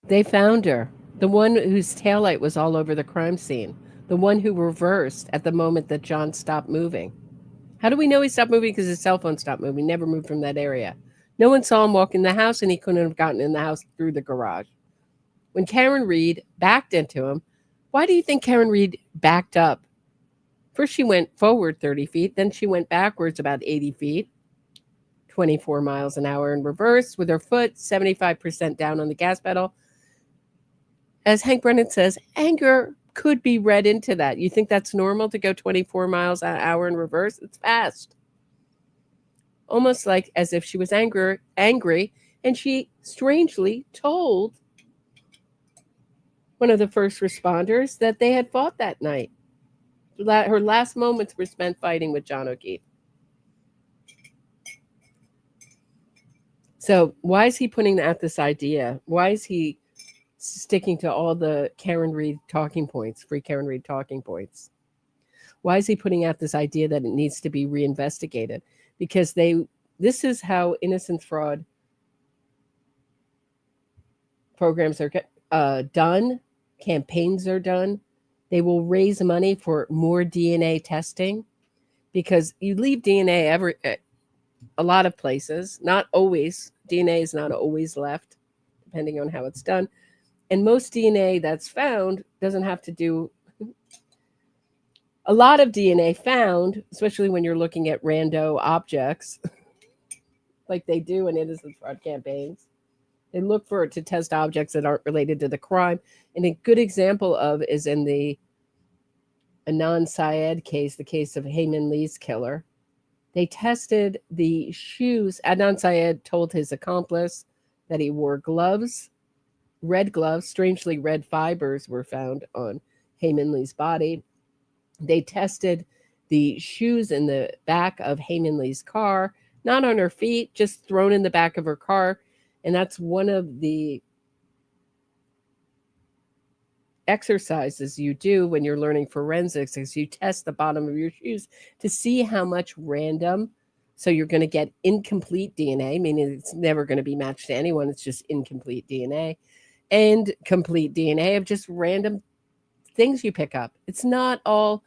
They found her. The one whose taillight was all over the crime scene. The one who reversed at the moment that John stopped moving. How do we know he stopped moving? Because his cell phone stopped moving. He never moved from that area. No one saw him walk in the house, and he couldn't have gotten in the house through the garage. When Karen Reed backed into him, why do you think Karen Reed backed up? First, she went forward 30 feet. Then she went backwards about 80 feet, 24 miles an hour in reverse with her foot 75% down on the gas pedal. As Hank Brennan says, anger could be read into that. You think that's normal to go 24 miles an hour in reverse? It's fast. Almost like as if she was angry, and she strangely told one of the first responders that they had fought that night. Her last moments were spent fighting with John O'Keefe. So why is he putting out this idea? Why is he sticking to all the Karen Reed talking points, free Karen Reed talking points? Why is he putting out this idea that it needs to be reinvestigated? Because this is how innocence fraud programs are done, campaigns are done. They will raise money for more DNA testing because you leave DNA a lot of places, not always. DNA is not always left, depending on how it's done. And most DNA that's found doesn't have to do. A lot of DNA found, especially when you're looking at rando objects, like they do in innocence fraud campaigns, they look to test objects that aren't related to the crime. And a good example of is in the Adnan Syed case, the case of Hayman Lee's killer. They tested the shoes. Adnan Syed told his accomplice that he wore gloves, red gloves. Strangely, red fibers were found on Hayman Lee's body. They tested the shoes in the back of Hayman Lee's car, not on her feet, just thrown in the back of her car. And that's one of the exercises you do when you're learning forensics is you test the bottom of your shoes to see how much random. So you're going to get incomplete DNA, meaning it's never going to be matched to anyone. It's just incomplete DNA, and complete DNA of just random things you pick up. It's not all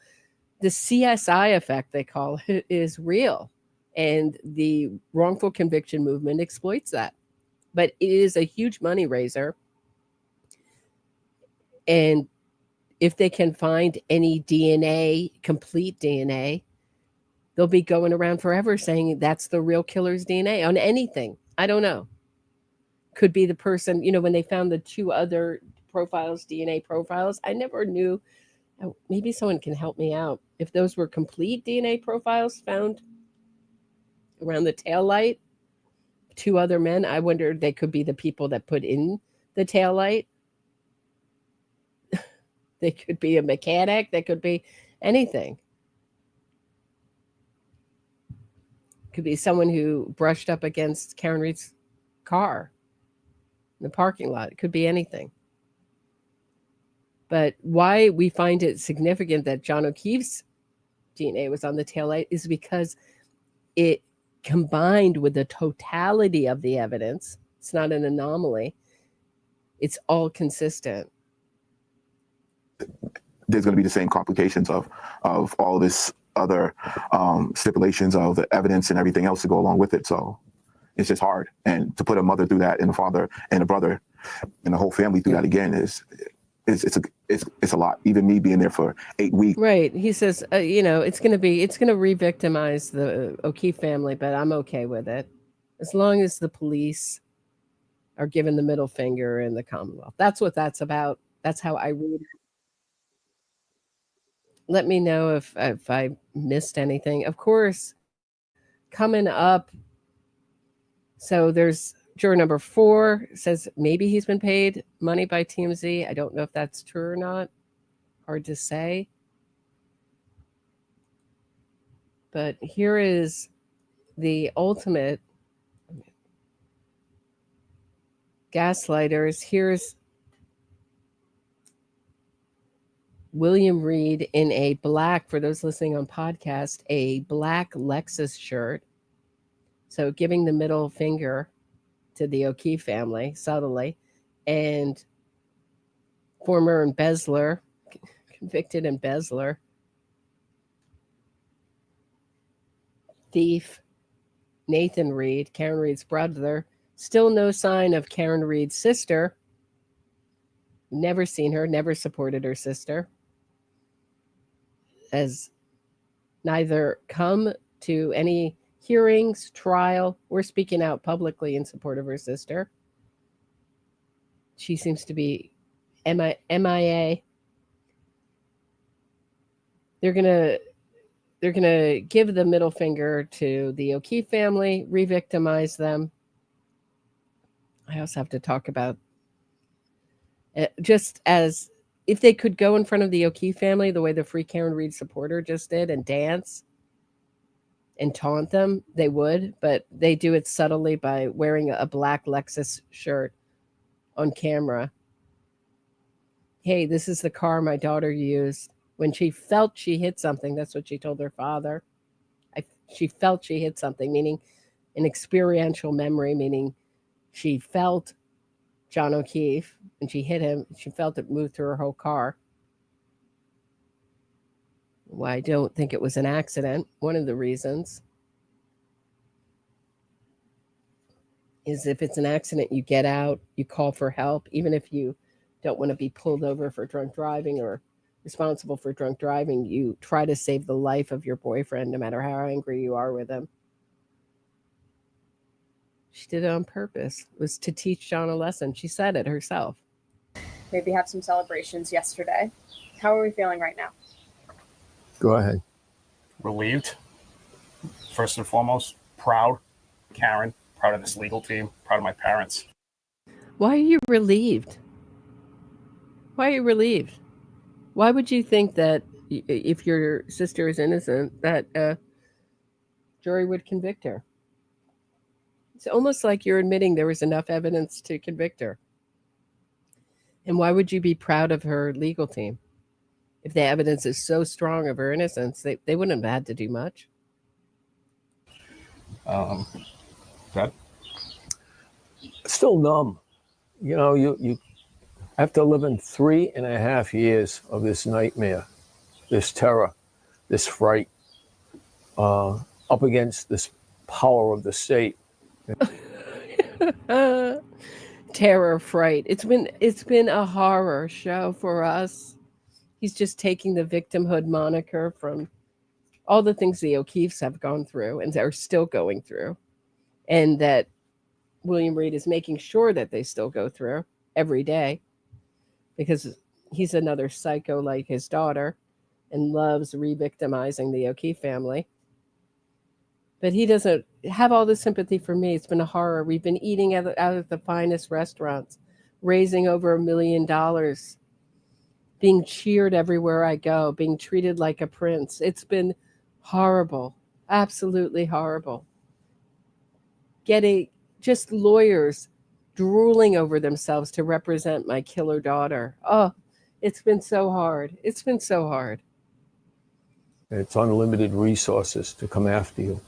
the CSI effect, they call it, is real. And the wrongful conviction movement exploits that. But it is a huge money raiser. And if they can find any DNA, complete DNA, they'll be going around forever saying that's the real killer's DNA on anything. I don't know. Could be the person, when they found the 2 other profiles, DNA profiles, I never knew. Maybe someone can help me out. If those were complete DNA profiles found around the taillight, 2 other men, I wonder they could be the people that put in the taillight. They could be a mechanic. They could be anything. Could be someone who brushed up against Karen Reed's car in the parking lot. It could be anything. But why we find it significant that John O'Keefe's DNA was on the taillight is because it combined with the totality of the evidence. It's not an anomaly. It's all consistent. There's going to be the same complications of all this other stipulations of the evidence and everything else to go along with it. So it's just hard. And to put a mother through that, and a father and a brother and the whole family through that again is it's a lot. Even me being there for 8 weeks. Right. He says, it's going to re-victimize the O'Keefe family, but I'm okay with it as long as the police are given the middle finger in the Commonwealth. That's what that's about. That's how I read it. Let me know if I missed anything. Of course, coming up, so there's juror number 4 says maybe he's been paid money by TMZ. I don't know if that's true or not. Hard to say. But here is the ultimate gaslighters. Here's William Reed in a black, for those listening on podcast, a black Lexus shirt. So giving the middle finger to the O'Keefe family subtly, and former embezzler, convicted embezzler, thief, Nathan Reed, Karen Reed's brother. Still no sign of Karen Reed's sister. Never seen her, never supported her sister. Has neither come to any hearings, trial, or speaking out publicly in support of her sister. She seems to be MIA. They're gonna give the middle finger to the O'Keefe family, re-victimize them. I also have to talk about just as if they could go in front of the O'Keefe family the way the Free Karen Reed supporter just did and dance and taunt them, they would, but they do it subtly by wearing a black Lexus shirt on camera. Hey, this is the car my daughter used when she felt she hit something. That's what she told her father. She felt she hit something, meaning an experiential memory, meaning she felt John O'Keefe and she hit him. She felt it move through her whole car. Well, I don't think it was an accident. One of the reasons is if it's an accident, you get out, you call for help, even if you don't want to be pulled over for drunk driving or responsible for drunk driving, you try to save the life of your boyfriend, no matter how angry you are with him. She did it on purpose. It was to teach John a lesson. She said it herself. Maybe have some celebrations yesterday. How are we feeling right now? Go ahead. Relieved. First and foremost, proud. Karen, proud of this legal team, proud of my parents. Why are you relieved? Why are you relieved? Why would you think that if your sister is innocent, that a jury would convict her? It's almost like you're admitting there was enough evidence to convict her. And why would you be proud of her legal team? If the evidence is so strong of her innocence, they wouldn't have had to do much. Dad? Still numb. You know, you after living 3.5 years of this nightmare, this terror, this fright, up against this power of the state. Terror, fright. It's been a horror show for us. He's just taking the victimhood moniker from all the things the O'Keeffes have gone through and are still going through, and that William Reed is making sure that they still go through every day, because he's another psycho like his daughter and loves re-victimizing the O'Keeffe family. But he doesn't have all the sympathy for me. It's been a horror. We've been eating out of the finest restaurants, raising over $1 million, being cheered everywhere I go, being treated like a prince. It's been horrible, absolutely horrible. Getting just lawyers drooling over themselves to represent my killer daughter. Oh, it's been so hard. It's been so hard. It's unlimited resources to come after you.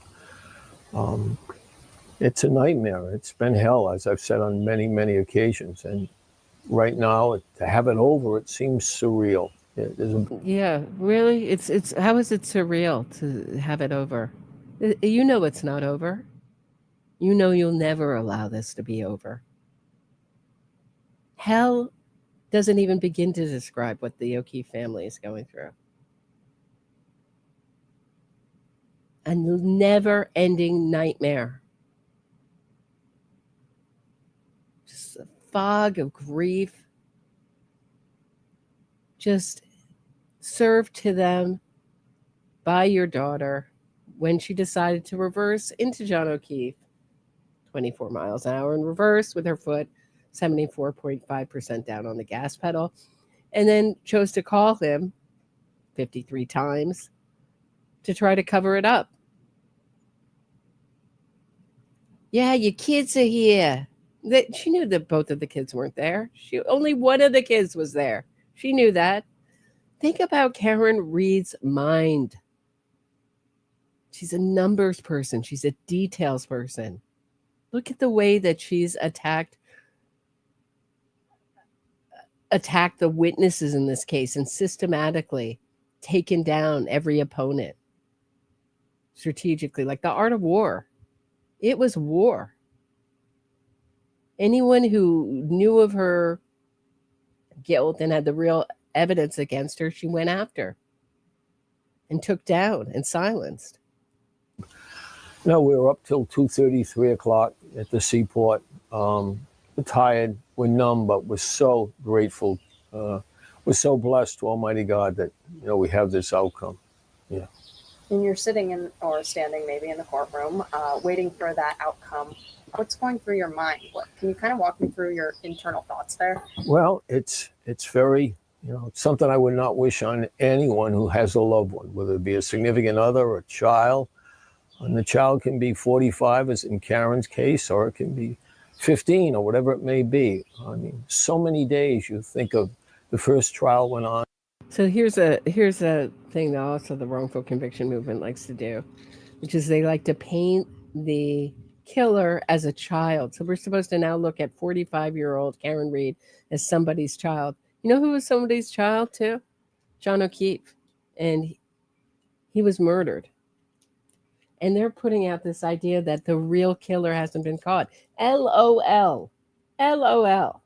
It's a nightmare. It's been hell, as I've said on many, many occasions. And right now, to have it over, it seems surreal. Yeah, really? It's how is it surreal to have it over? You know it's not over. You know you'll never allow this to be over. Hell doesn't even begin to describe what the O'Keeffe family is going through. A never-ending nightmare. Just a fog of grief. Just served to them by your daughter when she decided to reverse into John O'Keeffe, 24 miles an hour in reverse with her foot 74.5% down on the gas pedal, and then chose to call him 53 times to try to cover it up. Yeah, your kids are here. She knew that both of the kids weren't there. Only one of the kids was there. She knew that. Think about Karen Reed's mind. She's a numbers person. She's a details person. Look at the way that she's attacked the witnesses in this case and systematically taken down every opponent strategically, like the art of war. It was war. Anyone who knew of her guilt and had the real evidence against her, she went after and took down and silenced. No, we were up till 2:30, 3 o'clock at the seaport. We're tired, we're numb, but we're so grateful. We're so blessed to Almighty God that, you know, we have this outcome. Yeah. And you're sitting in or standing maybe in the courtroom, waiting for that outcome. What's going through your mind? Can you kind of walk me through your internal thoughts there? Well, it's very, it's something I would not wish on anyone who has a loved one, whether it be a significant other or a child. And the child can be 45, as in Karen's case, or it can be 15 or whatever it may be. I mean, so many days you think of the first trial went on. So here's a thing that also the wrongful conviction movement likes to do, which is they like to paint the killer as a child. So we're supposed to now look at 45-year-old Karen Reed as somebody's child. You know who was somebody's child too? John O'Keeffe. And he was murdered. And they're putting out this idea that the real killer hasn't been caught. LOL. LOL.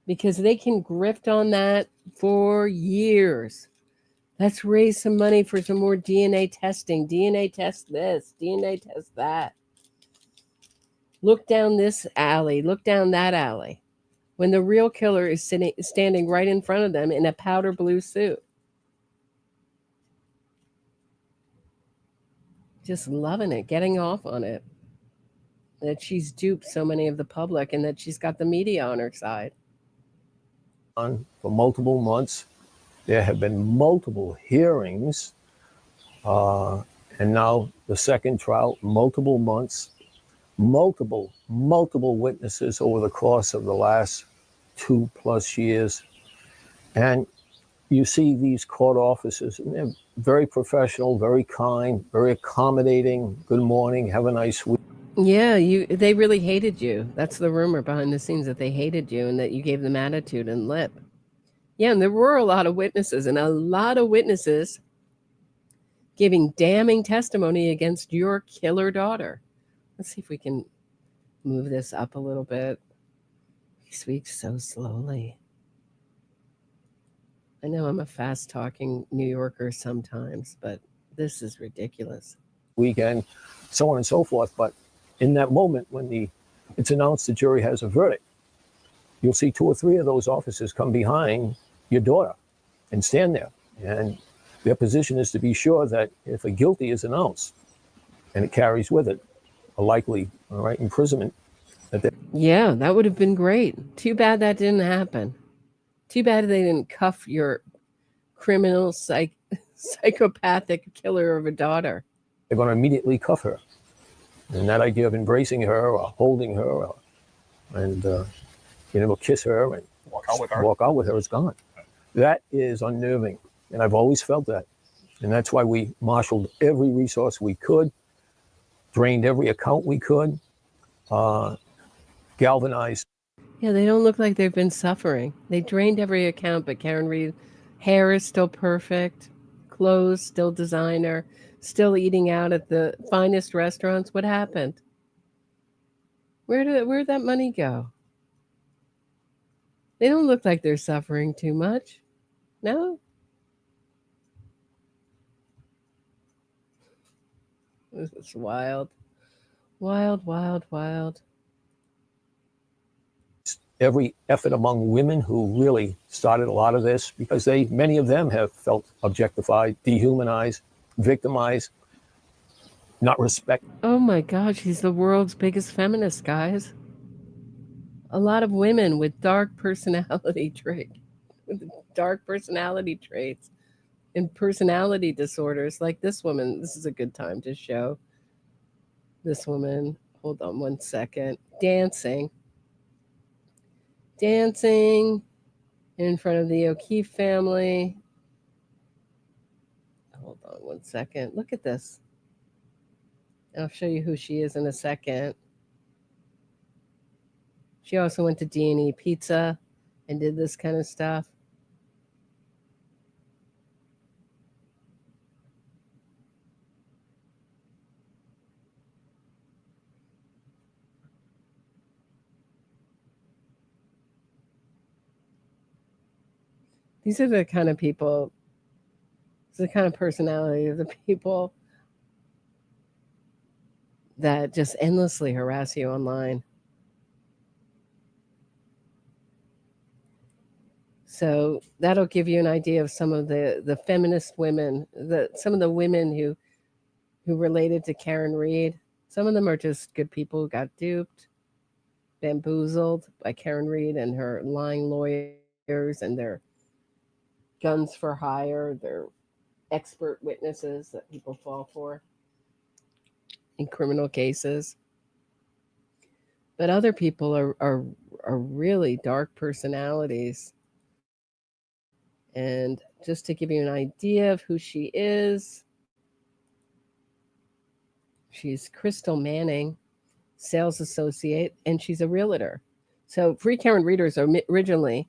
Because they can grift on that for years. Let's raise some money for some more DNA testing. DNA test this, DNA test that. Look down this alley, look down that alley. When the real killer is standing right in front of them in a powder blue suit. Just loving it, getting off on it. That she's duped so many of the public and that she's got the media on her side. For multiple months. There have been multiple hearings, and now the second trial, multiple months. multiple witnesses over the course of the last 2+ years. And you see these court officers, and they're very professional, very kind, very accommodating. Good morning, have a nice week. Yeah, they really hated you. That's the rumor behind the scenes, that they hated you and that you gave them attitude and lip. Yeah, and there were a lot of witnesses, and a lot of witnesses giving damning testimony against your killer daughter. Let's see if we can move this up a little bit. He speaks so slowly. I know I'm a fast-talking New Yorker sometimes, but this is ridiculous. Weekend, so on and so forth. But in that moment when it's announced the jury has a verdict, you'll see 2 or 3 of those officers come behind your daughter and stand there. And their position is to be sure that if a guilty is announced and it carries with it a likely imprisonment. Yeah, that would have been great. Too bad that didn't happen. Too bad they didn't cuff your criminal, psychopathic killer of a daughter. They're going to immediately cuff her. And that idea of embracing her or holding her and kiss her and walk out with her is gone. That is unnerving. And I've always felt that. And that's why we marshaled every resource we could, drained every account we could, galvanized. Yeah, they don't look like they've been suffering. They drained every account, but Karen Reed, hair is still perfect, clothes still designer, still eating out at the finest restaurants. What happened? Where'd that money go? They don't look like they're suffering too much. No? This is wild. Wild. Every effort among women who really started a lot of this, because many of them have felt objectified, dehumanized, victimized, not respected. Oh my gosh, he's the world's biggest feminist, guys. A lot of women with dark personality traits and personality disorders, like this woman. This is a good time to show this woman. Hold on one second. Dancing in front of the O'Keefe family. Hold on one second. Look at this. I'll show you who she is in a second. She also went to D&E Pizza and did this kind of stuff. These are the kind of people, the kind of personality of the people that just endlessly harass you online. So that'll give you an idea of some of the feminist women, some of the women who related to Karen Reed. Some of them are just good people who got duped, bamboozled by Karen Reed and her lying lawyers and their guns for hire, their expert witnesses that people fall for in criminal cases. But other people are really dark personalities. And just to give you an idea of who she is, she's Crystal Manning, sales associate, and she's a realtor. So Free Karen Readers originally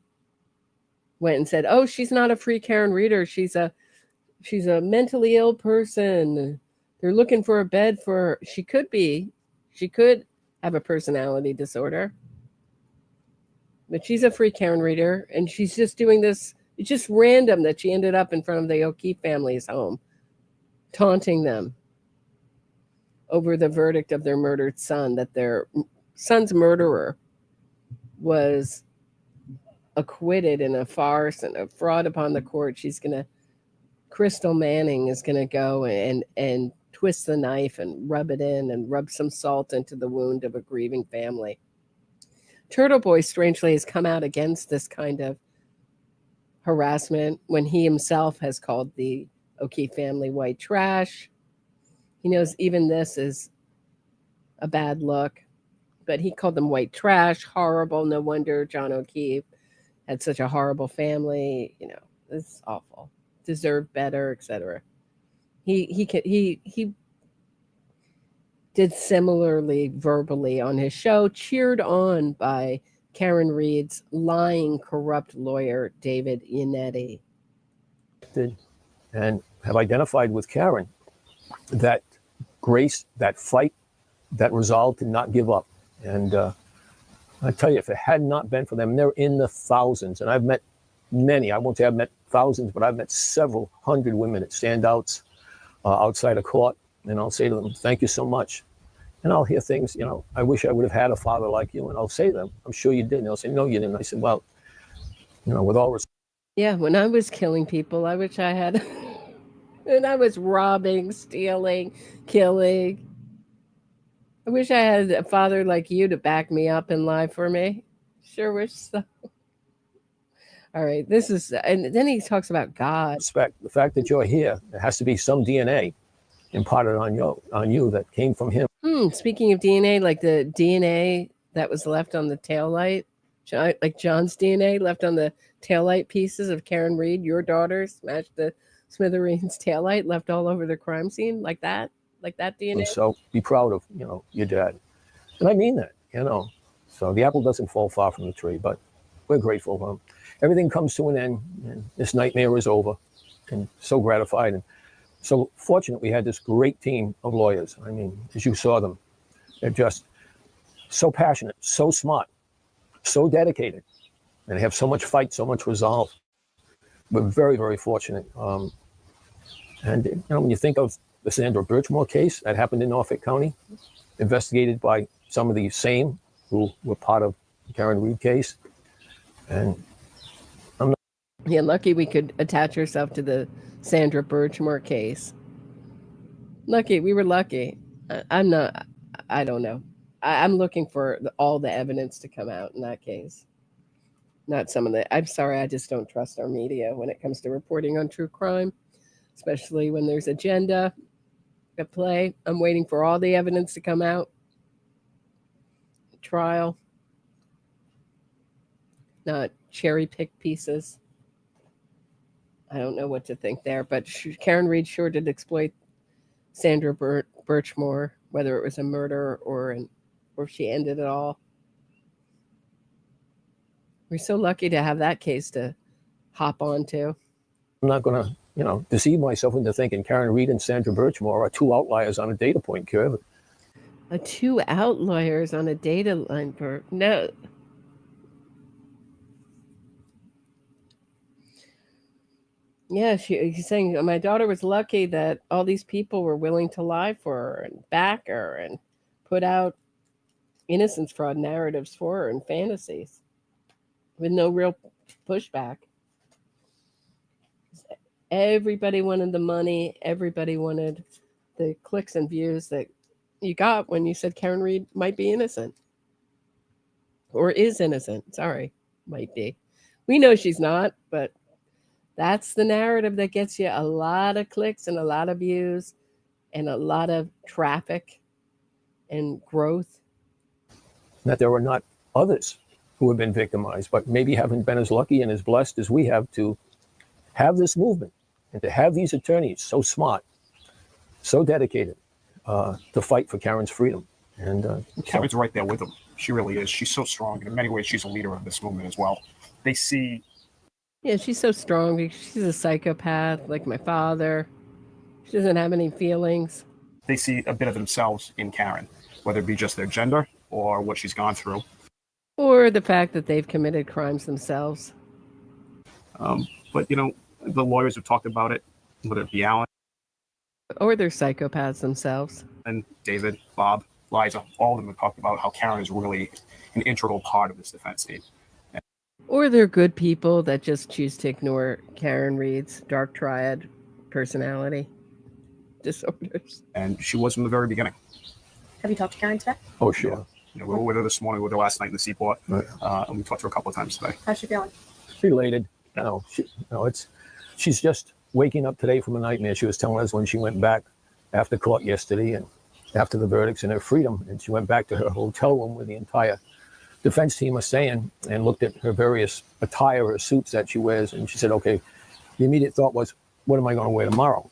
went and said, oh, she's not a Free Karen Reader. She's a mentally ill person. They're looking for a bed for her. She could have a personality disorder. But she's a Free Karen Reader, and she's just doing this. It's just random that she ended up in front of the O'Keefe family's home, taunting them over the verdict of their murdered son, that their son's murderer was acquitted in a farce and a fraud upon the court. Crystal Manning is going to go and twist the knife and rub it in and rub some salt into the wound of a grieving family. Turtle Boy, strangely, has come out against this kind of harassment when he himself has called the O'Keefe family white trash. He knows even this is a bad look. But he called them white trash, horrible. No wonder John O'Keefe had such a horrible family. You know, it's awful. Deserved better, etc. He did similarly verbally on his show, cheered on by Karen Reed's lying, corrupt lawyer, David Yannetti. And have identified with Karen that grace, that fight, that resolve to not give up. And I tell you, if it had not been for them, they're in the thousands. And I've met many, I won't say I've met thousands, but I've met several hundred women at standouts outside of court. And I'll say to them, thank you so much. And I'll hear things, you know, I wish I would have had a father like you. And I'll say to them, I'm sure you did. And they'll say, no, you didn't. I said, well, you know, with all respect. Yeah, when I was killing people, I wish I had, and I was robbing, stealing, killing. I wish I had a father like you to back me up and lie for me. Sure wish so. All right, and then he talks about God. Respect the fact that you're here. There has to be some DNA imparted on you that came from him. Speaking of DNA, like the DNA that was left on the taillight, like John's DNA left on the taillight pieces of Karen Reed, your daughter, smashed the smithereens taillight, left all over the crime scene, like that DNA. And so be proud of, you know, your dad. And I mean that, you know. So the apple doesn't fall far from the tree, but we're grateful for him. Everything comes to an end, and this nightmare is over, and so gratified. And so fortunate we had this great team of lawyers. I mean, as you saw them, they're just so passionate, so smart, so dedicated, and they have so much fight, so much resolve. We're very, very fortunate. And you know, when you think of the Sandra Birchmore case that happened in Norfolk County, investigated by some of the same who were part of the Karen Reed case, and yeah, lucky we could attach ourselves to the Sandra Birchmore case. Lucky, we were lucky. I don't know. I'm looking for all the evidence to come out in that case. Not some of the, I'm sorry, I just don't trust our media when it comes to reporting on true crime, especially when there's agenda at play. I'm waiting for all the evidence to come out. Trial. Not cherry pick pieces. I don't know what to think there, but Karen Reed sure did exploit Sandra Birchmore, whether it was a murder or she ended it all. We're so lucky to have that case to hop onto. I'm not going to, you know, deceive myself into thinking Karen Reed and Sandra Birchmore are two outliers on a data point curve. Two outliers on a data line curve. No. Yeah, he's saying my daughter was lucky that all these people were willing to lie for her and back her and put out innocence fraud narratives for her and fantasies with no real pushback. Everybody wanted the money. Everybody wanted the clicks and views that you got when you said Karen Reed might be innocent or is innocent. Sorry, might be. We know she's not, but that's the narrative that gets you a lot of clicks and a lot of views and a lot of traffic and growth. That there are not others who have been victimized, but maybe haven't been as lucky and as blessed as we have to have this movement and to have these attorneys so smart, so dedicated to fight for Karen's freedom. And Karen's right there with them. She really is. She's so strong. And in many ways, she's a leader of this movement as well. They see. Yeah, she's so strong because she's a psychopath like my father. She doesn't have any feelings. They see a bit of themselves in Karen, whether it be just their gender or what she's gone through. Or the fact that they've committed crimes themselves. But, you know, the lawyers have talked about it, whether it be Alan. Or they're psychopaths themselves. And David, Bob, Liza, all of them have talked about how Karen is really an integral part of this defense team. Or they're good people that just choose to ignore Karen Reed's dark triad personality disorders. And she was from the very beginning. Have you talked to Karen today? Oh, sure. You know, we were with her this morning, we were there last night in the Seaport, and we talked to her a couple of times today. How's she feeling? Elated. She's just waking up today from a nightmare. She was telling us when she went back after court yesterday, and after the verdicts and her freedom. And she went back to her hotel room where the entire defense team was staying and looked at her various attire, her suits that she wears. And she said, okay, the immediate thought was, what am I going to wear tomorrow?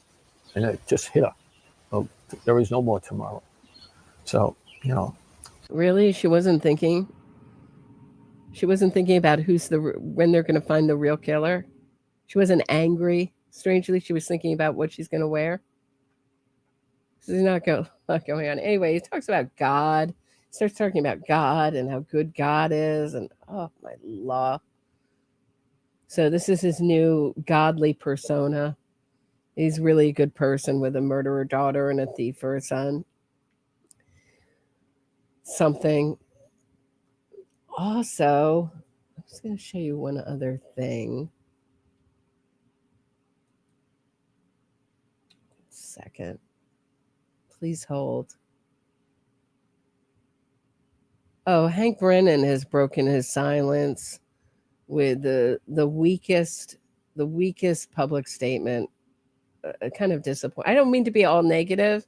And it just hit her. Oh, there is no more tomorrow. So, you know. Really? She wasn't thinking? She wasn't thinking about when they're going to find the real killer? She wasn't angry. Strangely, she was thinking about what she's going to wear. This is not going on. Anyway, he talks about God. He starts talking about God and how good God is. And, oh, my law. So this is his new godly persona. He's really a good person with a murderer daughter and a thief for a son. Something. Also, I'm just going to show you one other thing. Second. Please hold. Oh, Hank Brennan has broken his silence with the weakest public statement. Kind of disappointing. I don't mean to be all negative,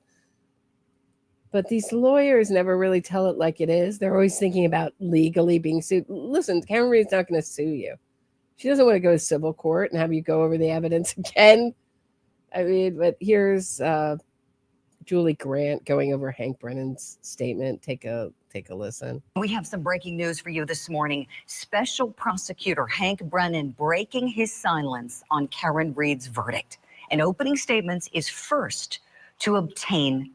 but these lawyers never really tell it like it is. They're always thinking about legally being sued. Listen, Karen Reed's not going to sue you. She doesn't want to go to civil court and have you go over the evidence again. I mean, but here's Julie Grant going over Hank Brennan's statement. Take a listen. We have some breaking news for you this morning. Special prosecutor Hank Brennan breaking his silence on Karen Reed's verdict. And opening statements is first to obtain.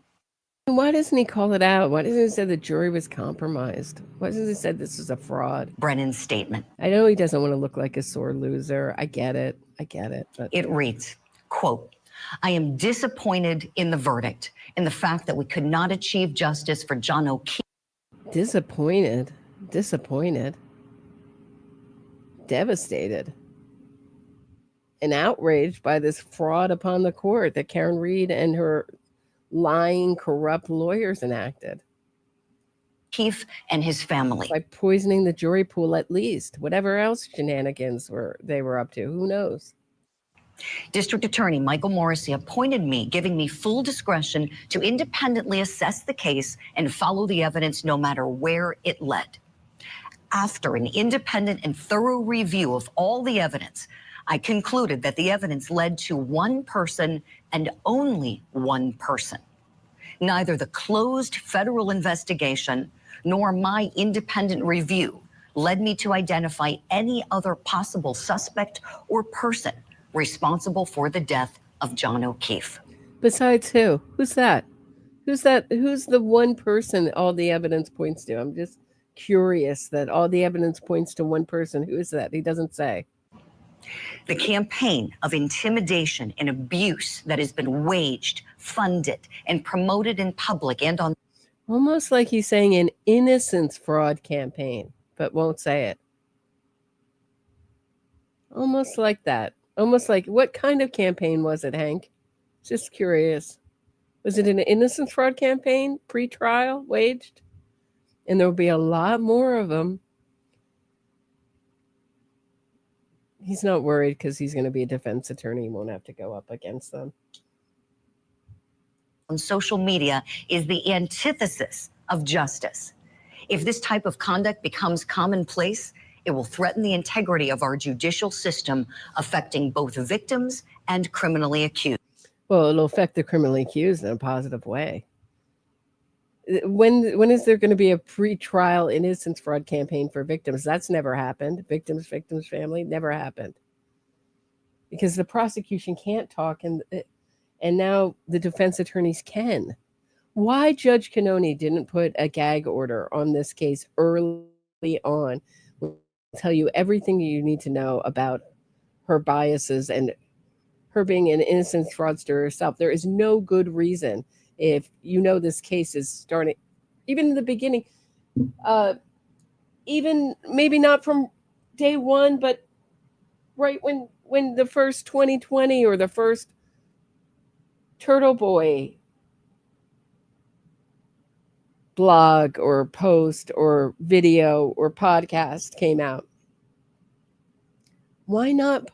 Why doesn't he call it out? Why doesn't he say the jury was compromised? Why doesn't he say this was a fraud? Brennan's statement. I know he doesn't want to look like a sore loser. I get it. But it reads, quote, I am disappointed in the verdict and the fact that we could not achieve justice for John O'Keefe. Disappointed. Devastated. And outraged by this fraud upon the court that Karen Reed and her lying, corrupt lawyers enacted. Keefe and his family. By poisoning the jury pool at least. Whatever else shenanigans they were up to. Who knows? District Attorney Michael Morrissey appointed me, giving me full discretion to independently assess the case and follow the evidence no matter where it led. After an independent and thorough review of all the evidence, I concluded that the evidence led to one person and only one person. Neither the closed federal investigation nor my independent review led me to identify any other possible suspect or person responsible for the death of John O'Keefe. Besides who? Who's that? Who's the one person all the evidence points to? I'm just curious that all the evidence points to one person. Who is that? He doesn't say. The campaign of intimidation and abuse that has been waged, funded, and promoted in public and on. Almost like he's saying an innocence fraud campaign, but won't say it. Almost like that. Almost like, what kind of campaign was it, Hank? Just curious. Was it an innocence fraud campaign, pre-trial, waged? And there will be a lot more of them. He's not worried because he's going to be a defense attorney. He won't have to go up against them. On social media is the antithesis of justice. If this type of conduct becomes commonplace, it will threaten the integrity of our judicial system, affecting both victims and criminally accused. Well, it'll affect the criminally accused in a positive way. When is there going to be a pre-trial innocence fraud campaign for victims? That's never happened. Victims, family, never happened. Because the prosecution can't talk, and now the defense attorneys can. Why Judge Cannoni didn't put a gag order on this case early on will tell you everything you need to know about her biases and her being an innocence fraudster herself. There is no good reason, if you know this case is starting, even in the beginning, even maybe not from day one, but right when the first 2020 or the first Turtle Boy blog or post or video or podcast came out. Why not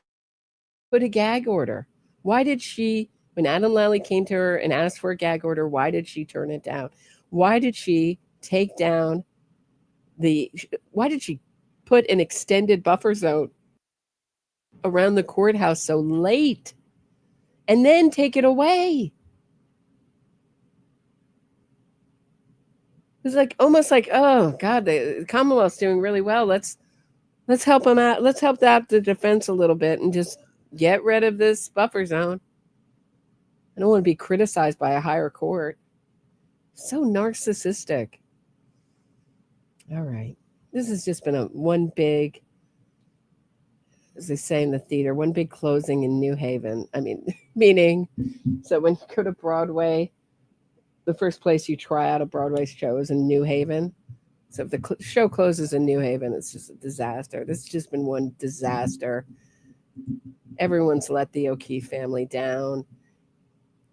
put a gag order? Why did she When Adam Lally came to her and asked for a gag order, why did she turn it down? Why did she take down why did she put an extended buffer zone around the courthouse so late and then take it away? It's like almost like, oh God, the Commonwealth's doing really well. Let's help them out. Let's help out the defense a little bit and just get rid of this buffer zone. I don't want to be criticized by a higher court. So narcissistic. All right. This has just been one big, as they say in the theater, one big closing in New Haven. I mean, meaning, so when you go to Broadway, the first place you try out a Broadway show is in New Haven. So if the show closes in New Haven, it's just a disaster. This has just been one disaster. Everyone's let the O'Keefe family down.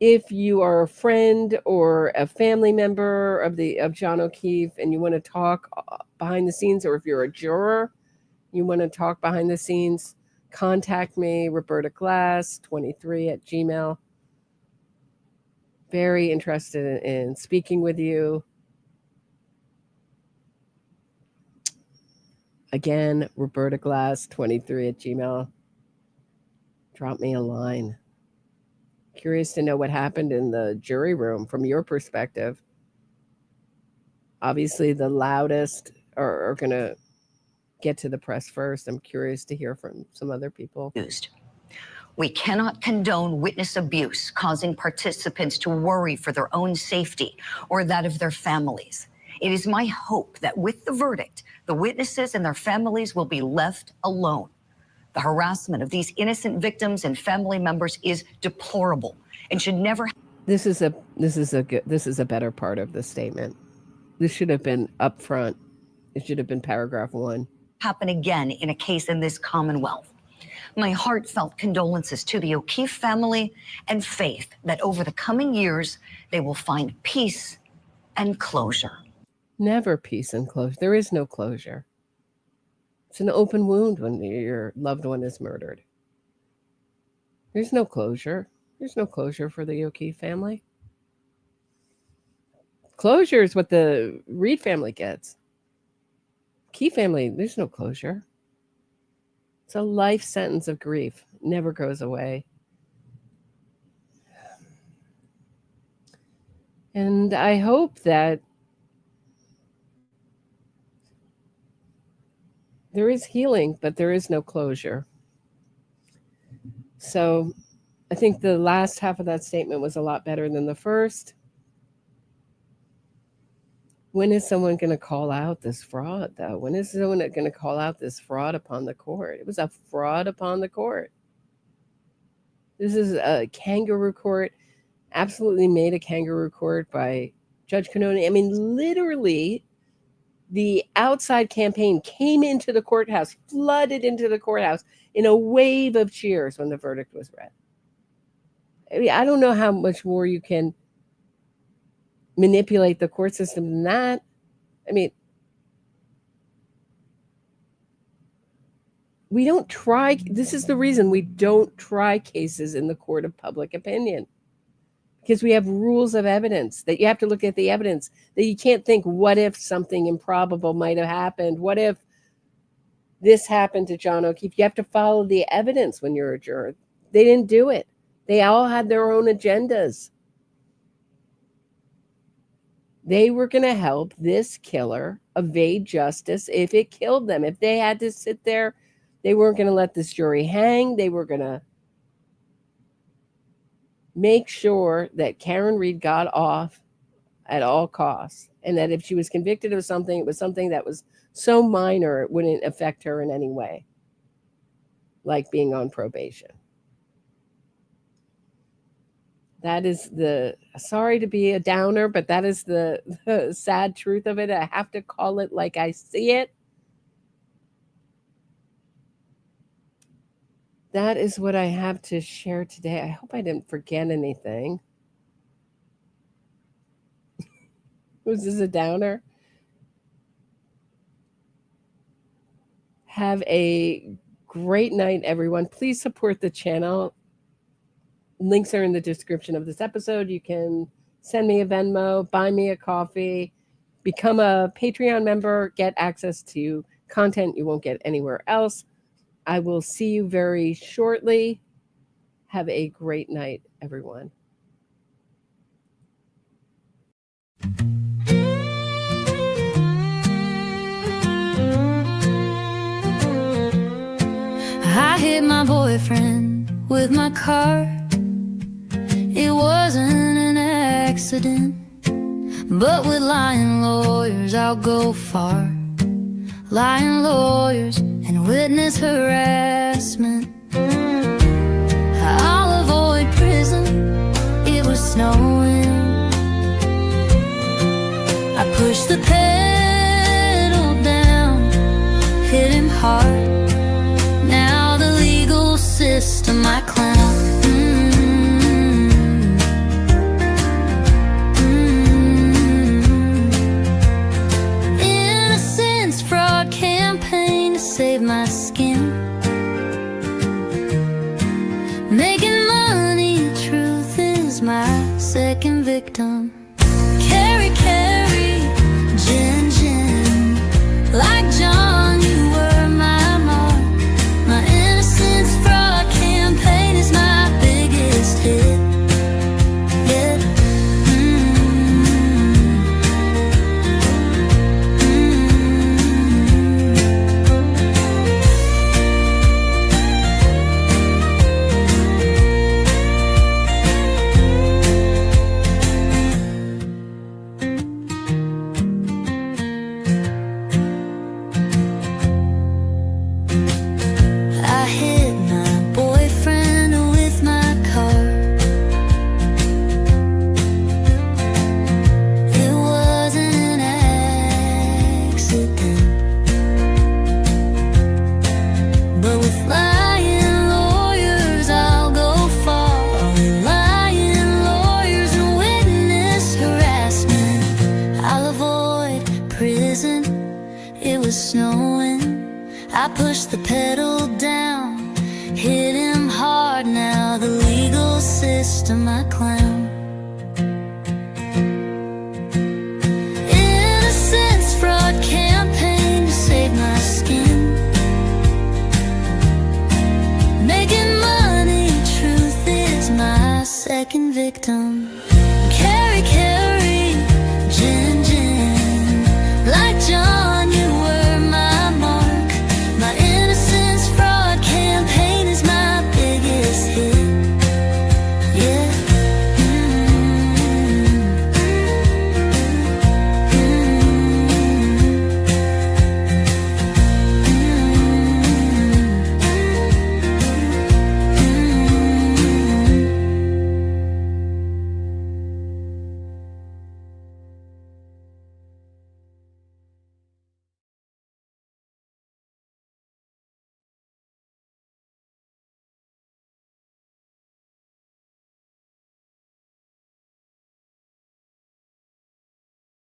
If you are a friend or a family member of John O'Keefe and you want to talk behind the scenes, or if you're a juror, you want to talk behind the scenes, contact me, Roberta Glass 23 at Gmail. Very interested in speaking with you. Again, Roberta Glass 23 at Gmail. Drop me a line. Curious to know what happened in the jury room from your perspective. Obviously, the loudest are going to get to the press first. I'm curious to hear from some other people. We cannot condone witness abuse, causing participants to worry for their own safety or that of their families. It is my hope that with the verdict, the witnesses and their families will be left alone. The harassment of these innocent victims and family members is deplorable and should never. This is a better part of the statement. This should have been up front. It should have been paragraph 1. Happen again in a case in this Commonwealth. My heartfelt condolences to the O'Keefe family and faith that over the coming years, they will find peace and closure. Never peace and closure. There is no closure. It's an open wound when your loved one is murdered. There's no closure. There's no closure for the O'Keefe family. Closure is what the Reed family gets. Key family, there's no closure. It's a life sentence of grief. It never goes away. And I hope that there is healing, but there is no closure. So I think the last half of that statement was a lot better than the first. When is someone going to call out this fraud, though? When is someone going to call out this fraud upon the court? It was a fraud upon the court. This is a kangaroo court, absolutely made a kangaroo court by Judge Canoni. I mean, literally, the outside campaign came into the courthouse, flooded into the courthouse in a wave of cheers when the verdict was read. I mean, I don't know how much more you can manipulate the court system than that. I mean, we don't try. This is the reason we don't try cases in the court of public opinion, because we have rules of evidence that you have to look at the evidence, that you can't think, what if something improbable might have happened? What if this happened to John O'Keefe? You have to follow the evidence when you're a juror. They didn't do it. They all had their own agendas. They were going to help this killer evade justice if it killed them. If they had to sit there, they weren't going to let this jury hang. They were going to make sure that Karen Reed got off at all costs, and that if she was convicted of something, it was something that was so minor it wouldn't affect her in any way, like being on probation. That is sorry to be a downer, but that is the sad truth of it. I have to call it like I see it. That is what I have to share today. I hope I didn't forget anything. Was this a downer? Have a great night, everyone. Please support the channel. links are in the description of this episode. You can send me a Venmo, buy me a coffee, become a Patreon member, get access to content you won't get anywhere else. I will see you very shortly. Have a great night, everyone. I hit my boyfriend with my car. It wasn't an accident, but with lying lawyers I'll go far. Lying lawyers and witness harassment. I'll avoid prison. It was snowing. I pushed the pedal down, hit him hard. Now the legal system I clown. Innocence fraud campaign to save my skin. Making money, truth is my second victim. Carry, carry, gin, gin. Like John, you were my mark. My innocence fraud campaign is my biggest hit. Yeah. I hit my boyfriend with my car. It wasn't an accident, but with lying lawyers I'll go far. Lying lawyers and witness harassment. I'll avoid prison. It was snowing. I pushed the pedal down, hit him hard. Now the legal system I clown.